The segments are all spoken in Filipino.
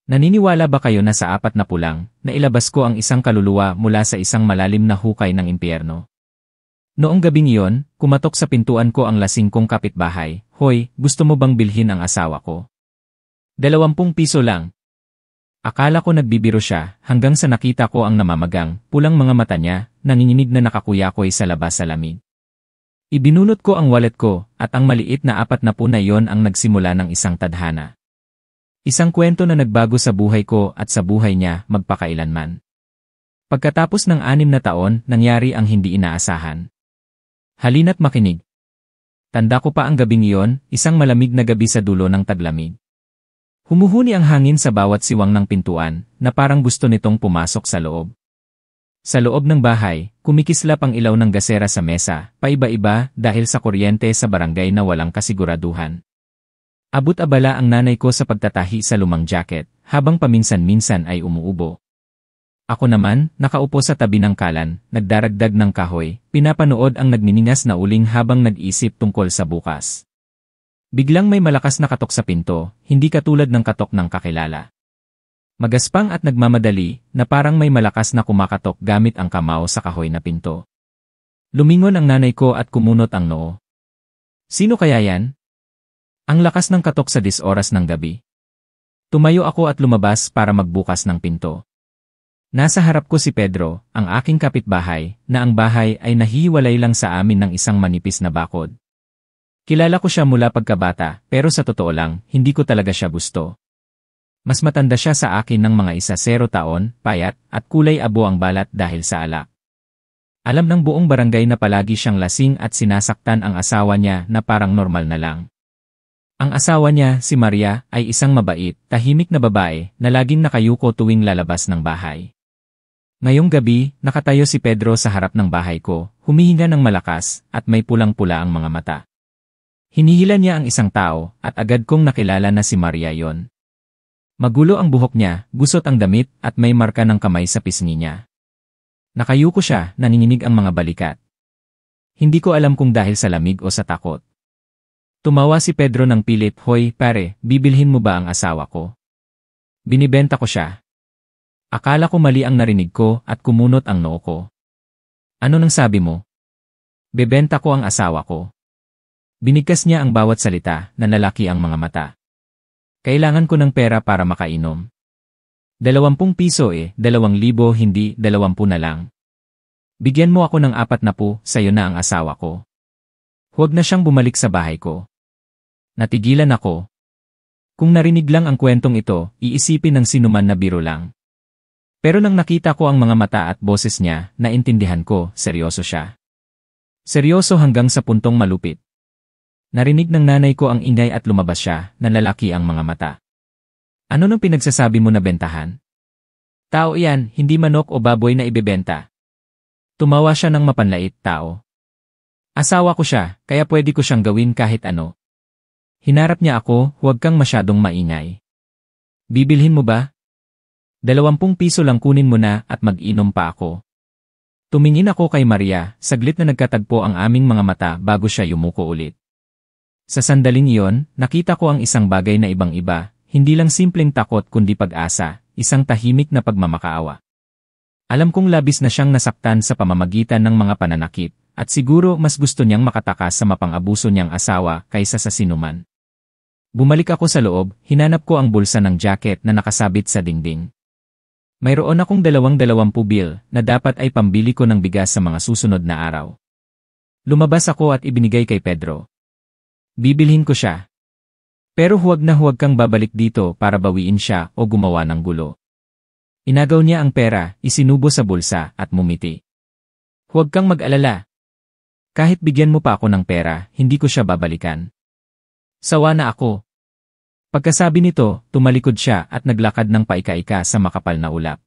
Naniniwala ba kayo na sa 4 na pulang, nailabas ko ang isang kaluluwa mula sa isang malalim na hukay ng impyerno? Noong gabing iyon, kumatok sa pintuan ko ang lasing kong kapitbahay. Hoy, gusto mo bang bilhin ang asawa ko? 20 piso lang. Akala ko nagbibiro siya, hanggang sa nakita ko ang namamagang, pulang mga mata niya, nanginginig na nakakuyakoy sa labas sa lamig. Ibinunot ko ang wallet ko, at ang maliit na 40 na iyon ang nagsimula ng isang tadhana. Isang kwento na nagbago sa buhay ko at sa buhay niya magpakailanman. Pagkatapos ng 6 na taon, nangyari ang hindi inaasahan. Halina't makinig. Tanda ko pa ang gabing iyon, isang malamig na gabi sa dulo ng taglamig. Humuhuni ang hangin sa bawat siwang ng pintuan, na parang gusto nitong pumasok sa loob. Sa loob ng bahay, kumikislap ang ilaw ng gasera sa mesa, paiba-iba dahil sa kuryente sa barangay na walang kasiguraduhan. Abot-abala ang nanay ko sa pagtatahi sa lumang jacket, habang paminsan-minsan ay umuubo. Ako naman, nakaupo sa tabi ng kalan, nagdaragdag ng kahoy, pinapanood ang nagniningas na uling habang nag-isip tungkol sa bukas. Biglang may malakas na katok sa pinto, hindi katulad ng katok ng kakilala. Magaspang at nagmamadali, na parang may malakas na kumakatok gamit ang kamao sa kahoy na pinto. Lumingon ang nanay ko at kumunot ang noo. Sino kaya yan? Ang lakas ng katok sa 10 oras ng gabi. Tumayo ako at lumabas para magbukas ng pinto. Nasa harap ko si Pedro, ang aking kapitbahay, na ang bahay ay nahihiwalay lang sa amin ng isang manipis na bakod. Kilala ko siya mula pagkabata, pero sa totoo lang, hindi ko talaga siya gusto. Mas matanda siya sa akin ng mga 10 taon, payat, at kulay abo ang balat dahil sa alak. Alam ng buong barangay na palagi siyang lasing at sinasaktan ang asawa niya na parang normal na lang. Ang asawa niya, si Maria, ay isang mabait, tahimik na babae na laging nakayuko tuwing lalabas ng bahay. Ngayong gabi, nakatayo si Pedro sa harap ng bahay ko, humihinga ng malakas, at may pulang-pula ang mga mata. Hinihila niya ang isang tao, at agad kong nakilala na si Maria yon. Magulo ang buhok niya, gusot ang damit, at may marka ng kamay sa pisngi niya. Nakayuko siya, nanginginig ang mga balikat. Hindi ko alam kung dahil sa lamig o sa takot. Tumawa si Pedro ng pilit, "Hoy, pare, bibilhin mo ba ang asawa ko?" Binibenta ko siya. Akala ko mali ang narinig ko at kumunot ang noo ko. Ano nang sabi mo? Bebenta ko ang asawa ko. Binigkas niya ang bawat salita, nanlalaki ang mga mata. Kailangan ko ng pera para makainom. 20 piso 2,000 hindi 20 na lang. Bigyan mo ako ng 40, sayo na ang asawa ko. Huwag na siyang bumalik sa bahay ko. Natigilan ako. Kung narinig lang ang kwentong ito, iisipin ng sinuman na biro lang. Pero nang nakita ko ang mga mata at boses niya, naintindihan ko, seryoso siya. Seryoso hanggang sa puntong malupit. Narinig ng nanay ko ang ingay at lumabas siya, nanlalaki ang mga mata. Ano nang pinagsasabi mo na bentahan? Tao iyan, hindi manok o baboy na ibebenta. Tumawa siya ng mapanlait, tao. Asawa ko siya, kaya pwede ko siyang gawin kahit ano. Hinarap niya ako, huwag kang masyadong maingay. Bibilhin mo ba? 20 piso lang kunin mo na at mag-inom pa ako. Tumingin ako kay Maria, saglit na nagkatagpo ang aming mga mata bago siya yumuko ulit. Sa sandaling iyon, nakita ko ang isang bagay na ibang-iba, hindi lang simpleng takot kundi pag-asa, isang tahimik na pagmamakaawa. Alam kong labis na siyang nasaktan sa pamamagitan ng mga pananakit, at siguro mas gusto niyang makatakas sa mapang-abuso niyang asawa kaysa sa sinuman. Bumalik ako sa loob, hinanap ko ang bulsa ng jacket na nakasabit sa dingding. Mayroon akong 20 bill na dapat ay pambili ko ng bigas sa mga susunod na araw. Lumabas ako at ibinigay kay Pedro. Bibilhin ko siya. Pero huwag kang babalik dito para bawiin siya o gumawa ng gulo. Inagaw niya ang pera, isinubo sa bulsa at mumiti. Huwag kang mag-alala. Kahit bigyan mo pa ako ng pera, hindi ko siya babalikan. Sawa na ako. Pagkasabi nito, tumalikod siya at naglakad ng paika-ika sa makapal na ulap.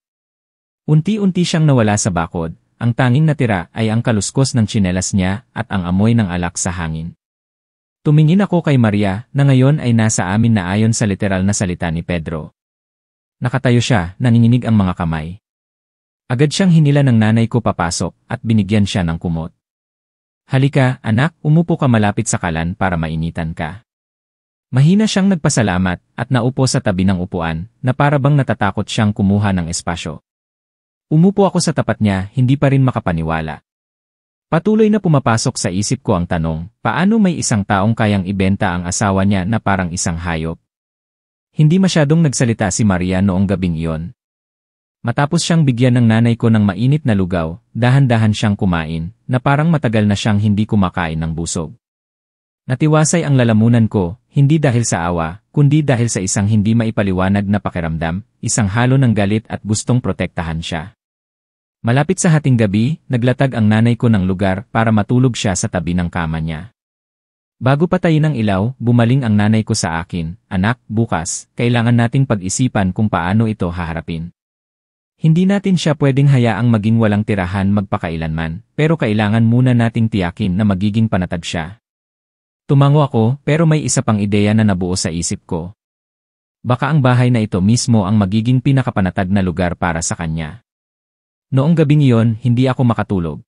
Unti-unti siyang nawala sa bakod, ang tanging natira ay ang kaluskos ng tsinelas niya at ang amoy ng alak sa hangin. Tumingin ako kay Maria na ngayon ay nasa amin na ayon sa literal na salita ni Pedro. Nakatayo siya, nanginginig ang mga kamay. Agad siyang hinila ng nanay ko papasok at binigyan siya ng kumot. Halika, anak, umupo ka malapit sa kalan para mainitan ka. Mahina siyang nagpasalamat at naupo sa tabi ng upuan na para bang natatakot siyang kumuha ng espasyo. Umupo ako sa tapat niya, hindi pa rin makapaniwala. Patuloy na pumapasok sa isip ko ang tanong, paano may isang taong kayang ibenta ang asawa niya na parang isang hayop? Hindi masyadong nagsalita si Maria noong gabing iyon. Matapos siyang bigyan ng nanay ko ng mainit na lugaw, dahan-dahan siyang kumain, na parang matagal na siyang hindi kumakain ng busog. Natiwasay ang lalamunan ko, hindi dahil sa awa, kundi dahil sa isang hindi maipaliwanag na pakiramdam, isang halo ng galit at gustong protektahan siya. Malapit sa hating gabi, naglatag ang nanay ko ng lugar para matulog siya sa tabi ng kama niya. Bago patayin ang ilaw, bumaling ang nanay ko sa akin, "Anak, bukas, kailangan nating pag-isipan kung paano ito haharapin. Hindi natin siya pwedeng hayaang maging walang tirahan magpakailanman, pero kailangan muna nating tiyakin na magiging panatag siya." Tumango ako, pero may isa pang ideya na nabuo sa isip ko. Baka ang bahay na ito mismo ang magiging pinakapanatag na lugar para sa kanya. Noong gabing iyon, hindi ako makatulog.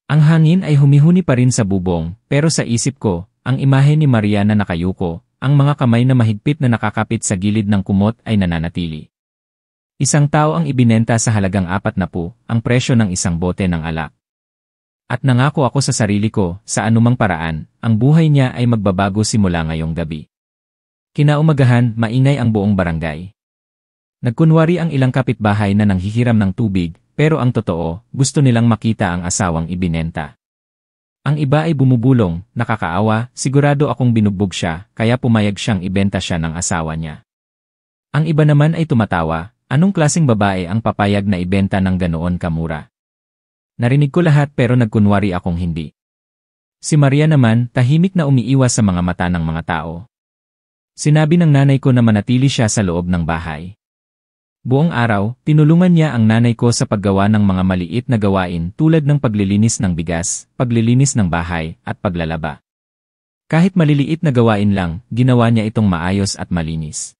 Ang hangin ay humihuni pa rin sa bubong, pero sa isip ko, ang imahe ni Maria na nakayuko, ang mga kamay na mahigpit na nakakapit sa gilid ng kumot ay nananatili. Isang tao ang ibinenta sa halagang 40, ang presyo ng isang bote ng alak. At nangako ako sa sarili ko, sa anumang paraan, ang buhay niya ay magbabago simula ngayong gabi. Kinaumagahan, maingay ang buong barangay. Nagkunwari ang ilang kapitbahay na nanghihiram ng tubig, pero ang totoo, gusto nilang makita ang asawang ibinenta. Ang iba ay bumubulong, nakakaawa, sigurado akong binugbog siya, kaya pumayag siyang ibenta siya ng asawa niya. Ang iba naman ay tumatawa, anong klaseng babae ang papayag na ibenta ng ganoon kamura? Narinig ko lahat pero nagkunwari akong hindi. Si Maria naman, tahimik na umiiwas sa mga mata ng mga tao. Sinabi ng nanay ko na manatili siya sa loob ng bahay. Buong araw, tinulungan niya ang nanay ko sa paggawa ng mga maliit na gawain tulad ng paglilinis ng bigas, paglilinis ng bahay, at paglalaba. Kahit maliliit na gawain lang, ginawa niya itong maayos at malinis.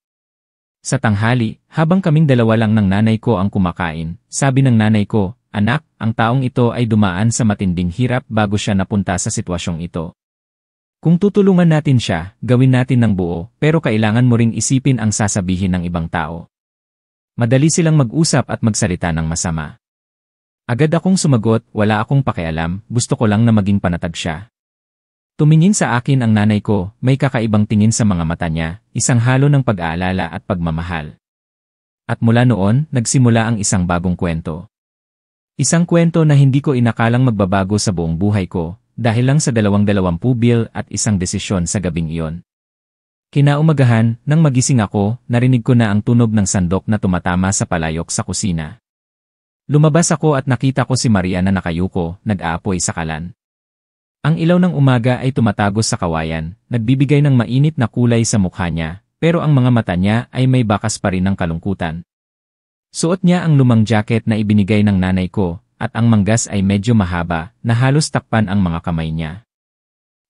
Sa tanghali, habang kaming dalawa lang ng nanay ko ang kumakain, sabi ng nanay ko, "Anak, ang taong ito ay dumaan sa matinding hirap bago siya napunta sa sitwasyong ito. Kung tutulungan natin siya, gawin natin ng buo, pero kailangan mo ring isipin ang sasabihin ng ibang tao." Madali silang mag-usap at magsalita ng masama. Agad akong sumagot, wala akong pakialam, gusto ko lang na maging panatag siya. Tumingin sa akin ang nanay ko, may kakaibang tingin sa mga mata niya, isang halo ng pag-aalala at pagmamahal. At mula noon, nagsimula ang isang bagong kwento. Isang kwento na hindi ko inakalang magbabago sa buong buhay ko, dahil lang sa 220 bill at isang desisyon sa gabing iyon. Kinaumagahan, nang magising ako, narinig ko na ang tunog ng sandok na tumatama sa palayok sa kusina. Lumabas ako at nakita ko si Maria na nakayuko, nag-aapoy sa kalan. Ang ilaw ng umaga ay tumatagos sa kawayan, nagbibigay ng mainit na kulay sa mukha niya, pero ang mga mata niya ay may bakas pa rin ng kalungkutan. Suot niya ang lumang jacket na ibinigay ng nanay ko, at ang manggas ay medyo mahaba, na halos takpan ang mga kamay niya.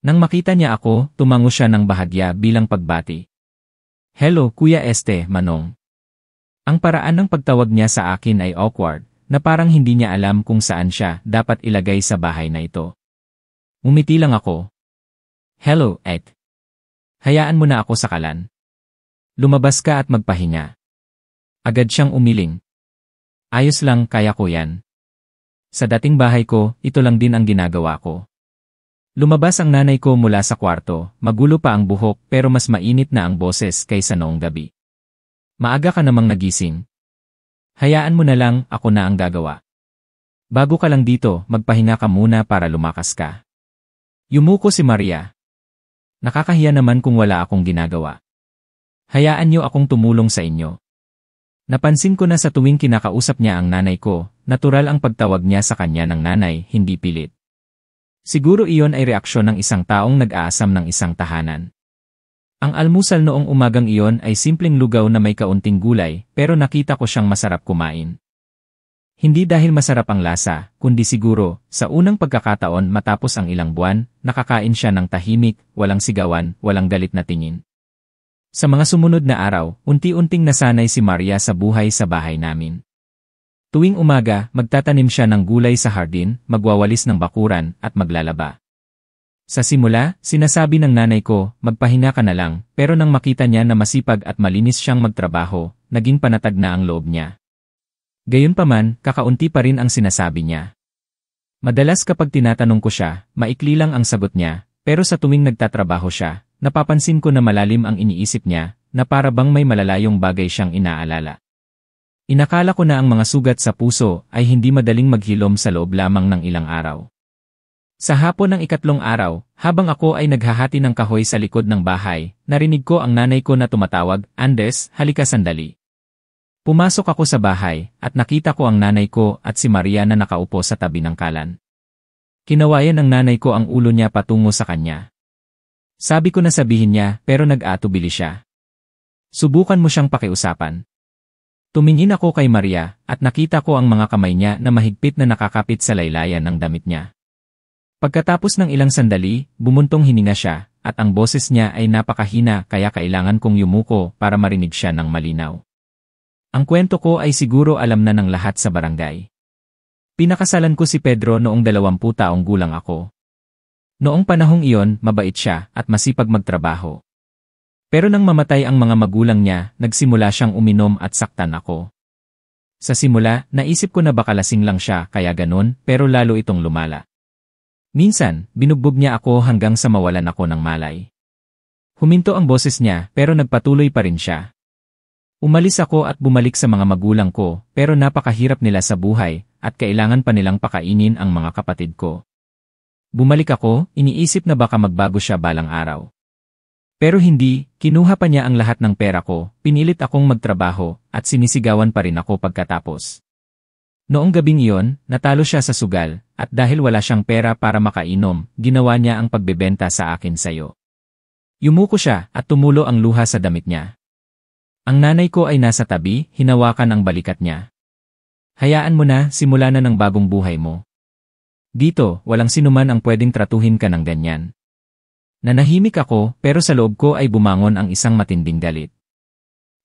Nang makita niya ako, tumango siya ng bahagya bilang pagbati. "Hello, Kuya Este, Manong." Ang paraan ng pagtawag niya sa akin ay awkward, na parang hindi niya alam kung saan siya dapat ilagay sa bahay na ito. Umiti lang ako. "Hello, Ek. Hayaan mo na ako sa kalan. Lumabas ka at magpahinga." Agad siyang umiling. "Ayos lang, kaya ko yan. Sa dating bahay ko, ito lang din ang ginagawa ko." Lumabas ang nanay ko mula sa kwarto, magulo pa ang buhok pero mas mainit na ang boses kaysa noong gabi. "Maaga ka namang nagising. Hayaan mo na lang, ako na ang gagawa. Bago ka lang dito, magpahinga ka muna para lumakas ka." Yumuko si Maria. "Nakakahiya naman kung wala akong ginagawa. Hayaan niyo akong tumulong sa inyo." Napansin ko na sa tuwing kinakausap niya ang nanay ko, natural ang pagtawag niya sa kanya ng nanay, hindi pilit. Siguro iyon ay reaksyon ng isang taong nag-aasam ng isang tahanan. Ang almusal noong umagang iyon ay simpleng lugaw na may kaunting gulay, pero nakita ko siyang masarap kumain. Hindi dahil masarap ang lasa, kundi siguro, sa unang pagkakataon matapos ang ilang buwan, nakakain siya ng tahimik, walang sigawan, walang galit na tingin. Sa mga sumunod na araw, unti-unting nasanay si Maria sa buhay sa bahay namin. Tuwing umaga, magtatanim siya ng gulay sa hardin, magwawalis ng bakuran, at maglalaba. Sa simula, sinasabi ng nanay ko, magpahinga ka na lang, pero nang makita niya na masipag at malinis siyang magtrabaho, naging panatag na ang loob niya. Gayunpaman, kakaunti pa rin ang sinasabi niya. Madalas kapag tinatanong ko siya, maikli lang ang sagot niya, pero sa tuwing nagtatrabaho siya, napapansin ko na malalim ang iniisip niya, na para bang may malalayong bagay siyang inaalala. Inakala ko na ang mga sugat sa puso ay hindi madaling maghilom sa loob lamang ng ilang araw. Sa hapon ng ikatlong araw, habang ako ay naghahati ng kahoy sa likod ng bahay, narinig ko ang nanay ko na tumatawag, "Andes, halika sandali." Pumasok ako sa bahay, at nakita ko ang nanay ko at si Maria na nakaupo sa tabi ng kalan. Kinawayan ng nanay ko ang ulo niya patungo sa kanya. Sabi ko na sabihin niya, pero nag-atubili siya. Subukan mo siyang pakiusapan. Tumingin ako kay Maria, at nakita ko ang mga kamay niya na mahigpit na nakakapit sa laylayan ng damit niya. Pagkatapos ng ilang sandali, bumuntong hininga siya, at ang boses niya ay napakahina kaya kailangan kong yumuko para marinig siya ng malinaw. Ang kwento ko ay siguro alam na ng lahat sa barangay. Pinakasalan ko si Pedro noong 20 taong gulang ako. Noong panahong iyon, mabait siya at masipag magtrabaho. Pero nang mamatay ang mga magulang niya, nagsimula siyang uminom at saktan ako. Sa simula, naisip ko na baka lasing lang siya kaya ganun, pero lalo itong lumala. Minsan, binugbog niya ako hanggang sa mawalan ako ng malay. Huminto ang boses niya pero nagpatuloy pa rin siya. Umalis ako at bumalik sa mga magulang ko pero napakahirap nila sa buhay at kailangan pa nilang pakainin ang mga kapatid ko. Bumalik ako, iniisip na baka magbago siya balang araw. Pero hindi, kinuha pa niya ang lahat ng pera ko, pinilit akong magtrabaho at sinisigawan pa rin ako pagkatapos. Noong gabing iyon, natalo siya sa sugal, at dahil wala siyang pera para makainom, ginawa niya ang pagbebenta sa akin sayo. Yumuko siya at tumulo ang luha sa damit niya. Ang nanay ko ay nasa tabi, hinawakan ang balikat niya. Hayaan mo na, simula na ng bagong buhay mo. Dito, walang sinuman ang pwedeng tratuhin ka ng ganyan. Nanahimik ako, pero sa loob ko ay bumangon ang isang matinding galit.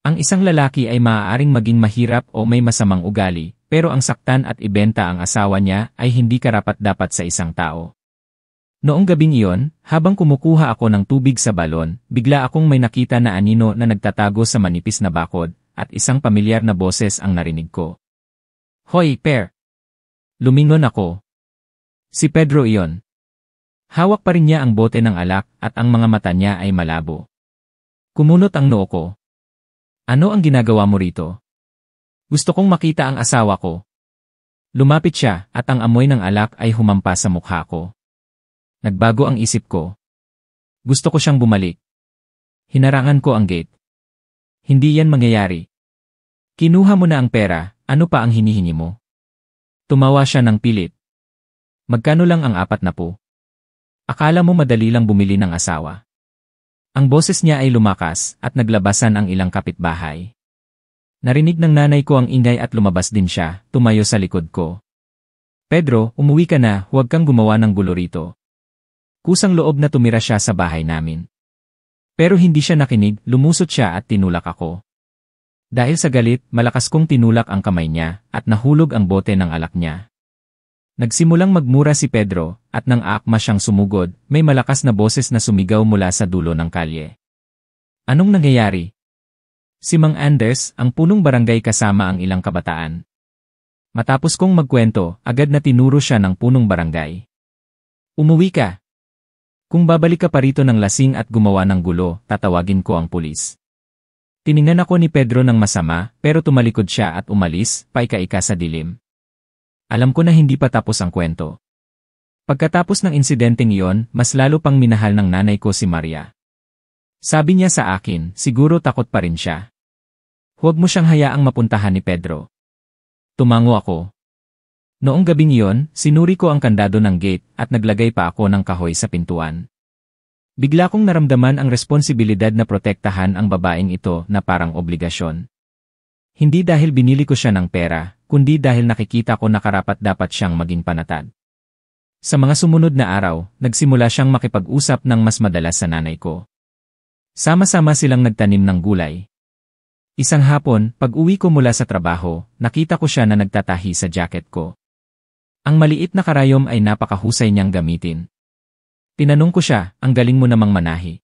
Ang isang lalaki ay maaaring maging mahirap o may masamang ugali, pero ang saktan at ibenta ang asawa niya ay hindi karapat-dapat sa isang tao. Noong gabing iyon, habang kumukuha ako ng tubig sa balon, bigla akong may nakita na anino na nagtatago sa manipis na bakod, at isang pamilyar na boses ang narinig ko. "Hoy, Per!" Lumingon ako. Si Pedro iyon. Hawak pa rin niya ang bote ng alak at ang mga mata niya ay malabo. Kumunot ang noo ko. "Ano ang ginagawa mo rito?" "Gusto kong makita ang asawa ko." Lumapit siya at ang amoy ng alak ay humampa sa mukha ko. Nagbago ang isip ko. Gusto ko siyang bumalik. Hinarangan ko ang gate. "Hindi yan mangyayari. Kinuha mo na ang pera, ano pa ang hinihingi mo?" Tumawa siya ng pilit. "Magkano lang ang 40? Akala mo madali lang bumili ng asawa?" Ang boses niya ay lumakas at naglabasan ang ilang kapitbahay. Narinig ng nanay ko ang ingay at lumabas din siya, tumayo sa likod ko. "Pedro, umuwi ka na, huwag kang gumawa ng gulo rito." Kusang loob na tumira siya sa bahay namin. Pero hindi siya nakinig, lumusot siya at tinulak ako. Dahil sa galit, malakas kong tinulak ang kamay niya at nahulog ang bote ng alak niya. Nagsimulang magmura si Pedro at nang aakma siyang sumugod, may malakas na boses na sumigaw mula sa dulo ng kalye. Anong nangyayari? Si Mang Andes, ang punong barangay kasama ang ilang kabataan. Matapos kong magkwento, agad na tinuro siya ng punong barangay. "Umuwi ka. Kung babalik ka pa rito ng lasing at gumawa ng gulo, tatawagin ko ang pulis." Tiningnan ako ni Pedro ng masama, pero tumalikod siya at umalis, paika-ika sa dilim. Alam ko na hindi pa tapos ang kwento. Pagkatapos ng insidenteng iyon, mas lalo pang minahal ng nanay ko si Maria. Sabi niya sa akin, siguro takot pa rin siya. "Huwag mo siyang hayaang mapuntahan ni Pedro." Tumango ako. Noong gabing iyon, sinuri ko ang kandado ng gate at naglagay pa ako ng kahoy sa pintuan. Bigla kong naramdaman ang responsibilidad na protektahan ang babaeng ito na parang obligasyon. Hindi dahil binili ko siya ng pera, kundi dahil nakikita ko na karapat-dapat siyang maging panatag. Sa mga sumunod na araw, nagsimula siyang makipag-usap ng mas madalas sa nanay ko. Sama-sama silang nagtanim ng gulay. Isang hapon, pag-uwi ko mula sa trabaho, nakita ko siya na nagtatahi sa jacket ko. Ang maliit na karayom ay napakahusay niyang gamitin. Tinanong ko siya, ang galing mo namang manahi.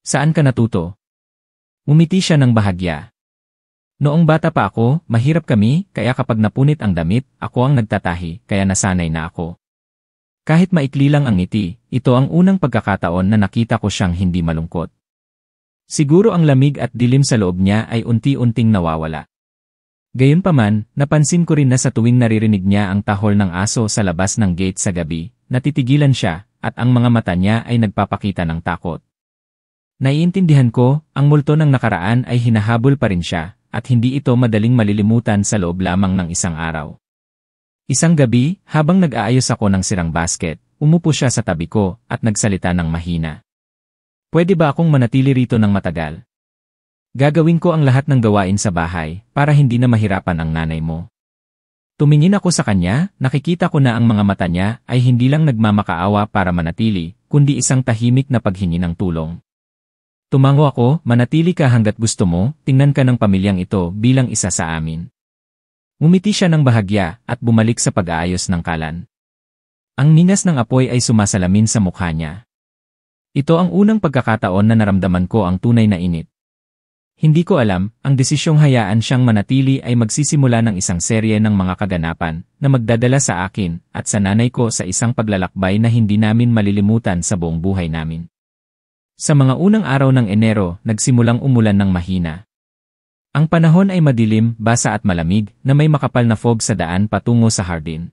Saan ka natuto? Umiti siya ng bahagya. Noong bata pa ako, mahirap kami, kaya kapag napunit ang damit, ako ang nagtatahi, kaya nasanay na ako. Kahit maikli lang ang ngiti, ito ang unang pagkakataon na nakita ko siyang hindi malungkot. Siguro ang lamig at dilim sa loob niya ay unti-unting nawawala. Gayunpaman, napansin ko rin na sa tuwing naririnig niya ang tahol ng aso sa labas ng gate sa gabi, natitigilan siya, at ang mga mata niya ay nagpapakita ng takot. Naiintindihan ko, ang multo ng nakaraan ay hinahabol pa rin siya, at hindi ito madaling malilimutan sa loob lamang ng isang araw. Isang gabi, habang nag-aayos ako ng sirang basket, umupo siya sa tabi ko at nagsalita ng mahina. Pwede ba akong manatili rito ng matagal? Gagawin ko ang lahat ng gawain sa bahay para hindi na mahirapan ang nanay mo. Tumingin ako sa kanya, nakikita ko na ang mga mata niya ay hindi lang nagmamakaawa para manatili, kundi isang tahimik na paghingi ng tulong. Tumango ako, manatili ka hanggat gusto mo, tingnan ka ng pamilyang ito bilang isa sa amin. Ngumiti siya ng bahagya at bumalik sa pag-aayos ng kalan. Ang ningas ng apoy ay sumasalamin sa mukha niya. Ito ang unang pagkakataon na naramdaman ko ang tunay na init. Hindi ko alam, ang desisyong hayaan siyang manatili ay magsisimula ng isang serye ng mga kaganapan na magdadala sa akin at sa nanay ko sa isang paglalakbay na hindi namin malilimutan sa buong buhay namin. Sa mga unang araw ng Enero, nagsimulang umulan ng mahina. Ang panahon ay madilim, basa at malamig, na may makapal na fog sa daan patungo sa hardin.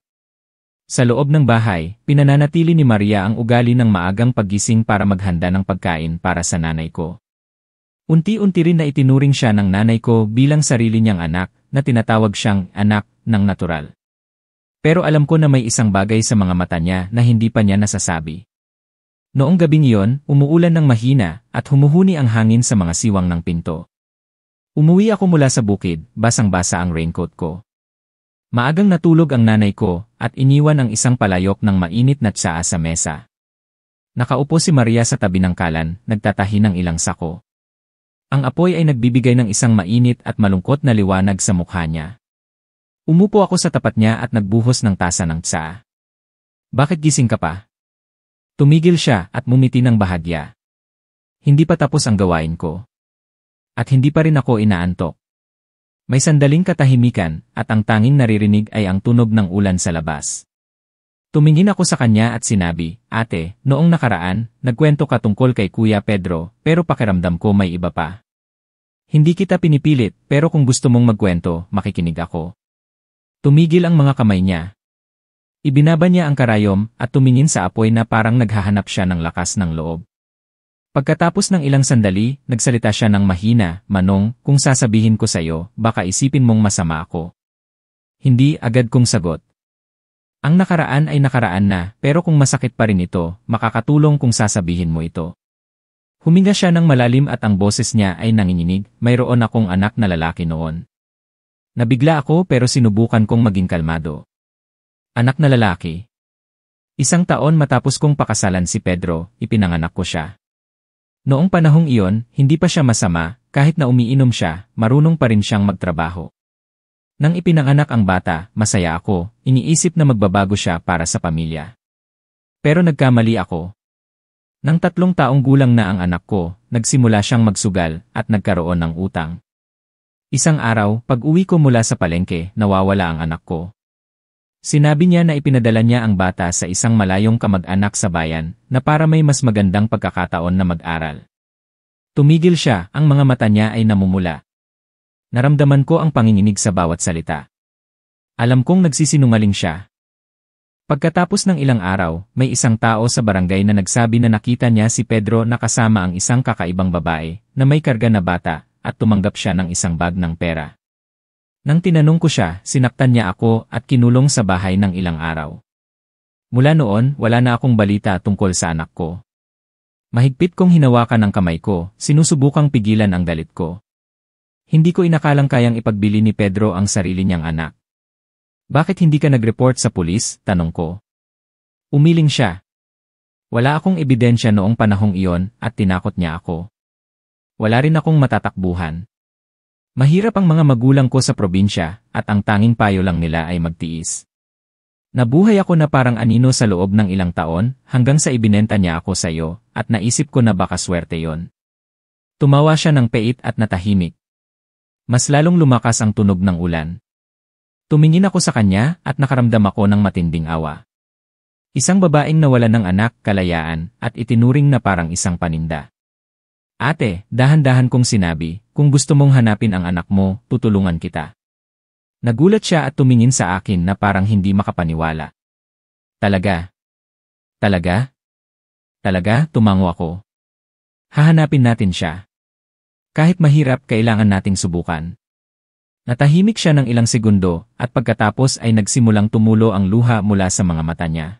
Sa loob ng bahay, pinananatili ni Maria ang ugali ng maagang paggising para maghanda ng pagkain para sa nanay ko. Unti-unti rin na itinuring siya ng nanay ko bilang sarili niyang anak, na tinatawag siyang anak ng natural. Pero alam ko na may isang bagay sa mga mata niya na hindi pa niya nasasabi. Noong gabing iyon, umuulan ng mahina at humuhuni ang hangin sa mga siwang ng pinto. Umuwi ako mula sa bukid, basang-basa ang raincoat ko. Maagang natulog ang nanay ko at iniwan ang isang palayok ng mainit na tsaa sa mesa. Nakaupo si Maria sa tabi ng kalan, nagtatahi ng ilang sako. Ang apoy ay nagbibigay ng isang mainit at malungkot na liwanag sa mukha niya. Umupo ako sa tapat niya at nagbuhos ng tasa ng tsaa. Bakit gising ka pa? Tumigil siya at mumiti ng bahagya. Hindi pa tapos ang gawain ko. At hindi pa rin ako inaantok. May sandaling katahimikan at ang tanging naririnig ay ang tunog ng ulan sa labas. Tumingin ako sa kanya at sinabi, Ate, noong nakaraan, nagkwento ka tungkol kay Kuya Pedro, pero pakiramdam ko may iba pa. Hindi kita pinipilit, pero kung gusto mong magkwento, makikinig ako. Tumigil ang mga kamay niya. Ibinaba niya ang karayom at tumingin sa apoy na parang naghahanap siya ng lakas ng loob. Pagkatapos ng ilang sandali, nagsalita siya ng mahina, Manong, kung sasabihin ko sa'yo, baka isipin mong masama ako. Hindi, agad kong sagot. Ang nakaraan ay nakaraan na, pero kung masakit pa rin ito, makakatulong kung sasabihin mo ito. Huminga siya ng malalim at ang boses niya ay nanginginig, mayroon akong anak na lalaki noon. Nabigla ako pero sinubukan kong maging kalmado. Anak na lalaki. 1 taon matapos kong pakasalan si Pedro, ipinanganak ko siya. Noong panahong iyon, hindi pa siya masama, kahit na umiinom siya, marunong pa rin siyang magtrabaho. Nang ipinanganak ang bata, masaya ako, iniisip na magbabago siya para sa pamilya. Pero nagkamali ako. Nang 3 taong gulang na ang anak ko, nagsimula siyang magsugal at nagkaroon ng utang. Isang araw, pag-uwi ko mula sa palengke, nawawala ang anak ko. Sinabi niya na ipinadala niya ang bata sa isang malayong kamag-anak sa bayan na para may mas magandang pagkakataon na mag-aral. Tumigil siya, ang mga mata niya ay namumula. Naramdaman ko ang panginginig sa bawat salita. Alam kong nagsisinungaling siya. Pagkatapos ng ilang araw, may isang tao sa barangay na nagsabi na nakita niya si Pedro na kasama ang isang kakaibang babae na may karga na bata at tumanggap siya ng isang bag ng pera. Nang tinanong ko siya, sinaktan niya ako at kinulong sa bahay ng ilang araw. Mula noon, wala na akong balita tungkol sa anak ko. Mahigpit kong hinawakan ang kamay ko, sinusubukang pigilan ang galit ko. Hindi ko inakalang kayang ipagbili ni Pedro ang sarili niyang anak. Bakit hindi ka nag-report sa pulis? Tanong ko. Umiling siya. Wala akong ebidensya noong panahong iyon at tinakot niya ako. Wala rin akong matatakbuhan. Mahirap ang mga magulang ko sa probinsya at ang tanging payo lang nila ay magtiis. Nabuhay ako na parang anino sa loob ng ilang taon, hanggang sa ibinenta niya ako sa iyo, at naisip ko na baka swerte yon. Tumawa siya ng pait at natahimik. Mas lalong lumakas ang tunog ng ulan. Tumingin ako sa kanya at nakaramdam ako ng matinding awa. Isang babaeng nawalan ng anak, kalayaan, at itinuring na parang isang paninda. Ate, dahan-dahan kong sinabi, kung gusto mong hanapin ang anak mo, tutulungan kita. Nagulat siya at tumingin sa akin na parang hindi makapaniwala. Talaga? Talaga? Talaga, tumango ako. Hahanapin natin siya. Kahit mahirap, kailangan nating subukan. Natahimik siya ng ilang segundo at pagkatapos ay nagsimulang tumulo ang luha mula sa mga mata niya.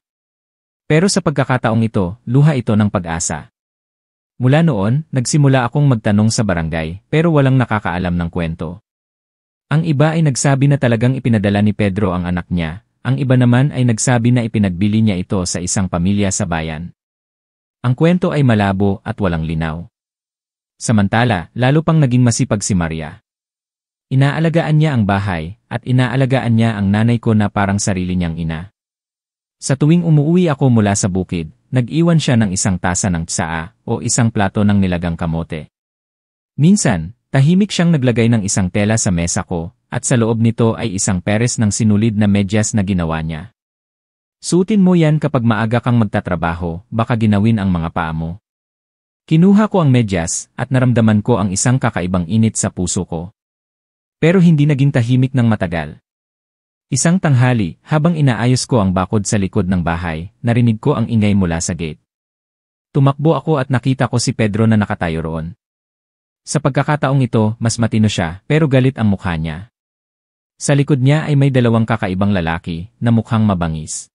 Pero sa pagkakataong ito, luha ito ng pag-asa. Mula noon, nagsimula akong magtanong sa barangay pero walang nakakaalam ng kwento. Ang iba ay nagsabi na talagang ipinadala ni Pedro ang anak niya, ang iba naman ay nagsabi na ipinagbili niya ito sa isang pamilya sa bayan. Ang kwento ay malabo at walang linaw. Samantala, lalo pang naging masipag si Maria. Inaalagaan niya ang bahay, at inaalagaan niya ang nanay ko na parang sarili niyang ina. Sa tuwing umuwi ako mula sa bukid, nag-iwan siya ng isang tasa ng tsaa o isang plato ng nilagang kamote. Minsan, tahimik siyang naglagay ng isang tela sa mesa ko, at sa loob nito ay isang peres ng sinulid na medyas na ginawa niya. Suotin mo yan kapag maaga kang magtatrabaho, baka ginawin ang mga paa mo. Kinuha ko ang medyas, at naramdaman ko ang isang kakaibang init sa puso ko. Pero hindi naging tahimik ng matagal. Isang tanghali, habang inaayos ko ang bakod sa likod ng bahay, narinig ko ang ingay mula sa gate. Tumakbo ako at nakita ko si Pedro na nakatayo roon. Sa pagkakataong ito, mas matino siya, pero galit ang mukha niya. Sa likod niya ay may dalawang kakaibang lalaki, na mukhang mabangis.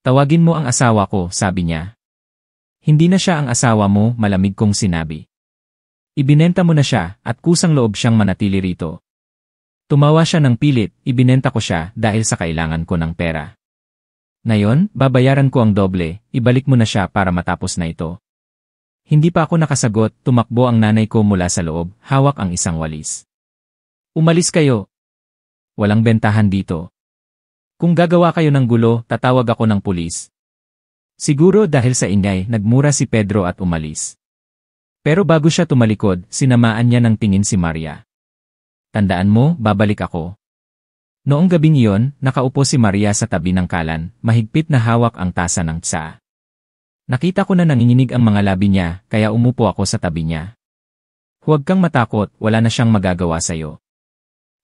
Tawagin mo ang asawa ko, sabi niya. Hindi na siya ang asawa mo, malamig kong sinabi. Ibinenta mo na siya, at kusang loob siyang manatili rito. Tumawa siya ng pilit, ibinenta ko siya dahil sa kailangan ko ng pera. Ngayon, babayaran ko ang doble, ibalik mo na siya para matapos na ito. Hindi pa ako nakasagot, tumakbo ang nanay ko mula sa loob, hawak ang isang walis. Umalis kayo. Walang bentahan dito. Kung gagawa kayo ng gulo, tatawag ako ng pulis. Siguro dahil sa ingay, nagmura si Pedro at umalis. Pero bago siya tumalikod, sinamaan niya ng tingin si Maria. Tandaan mo, babalik ako. Noong gabing iyon, nakaupo si Maria sa tabi ng kalan, mahigpit na hawak ang tasa ng tsaa. Nakita ko na nanginginig ang mga labi niya, kaya umupo ako sa tabi niya. Huwag kang matakot, wala na siyang magagawa sa'yo.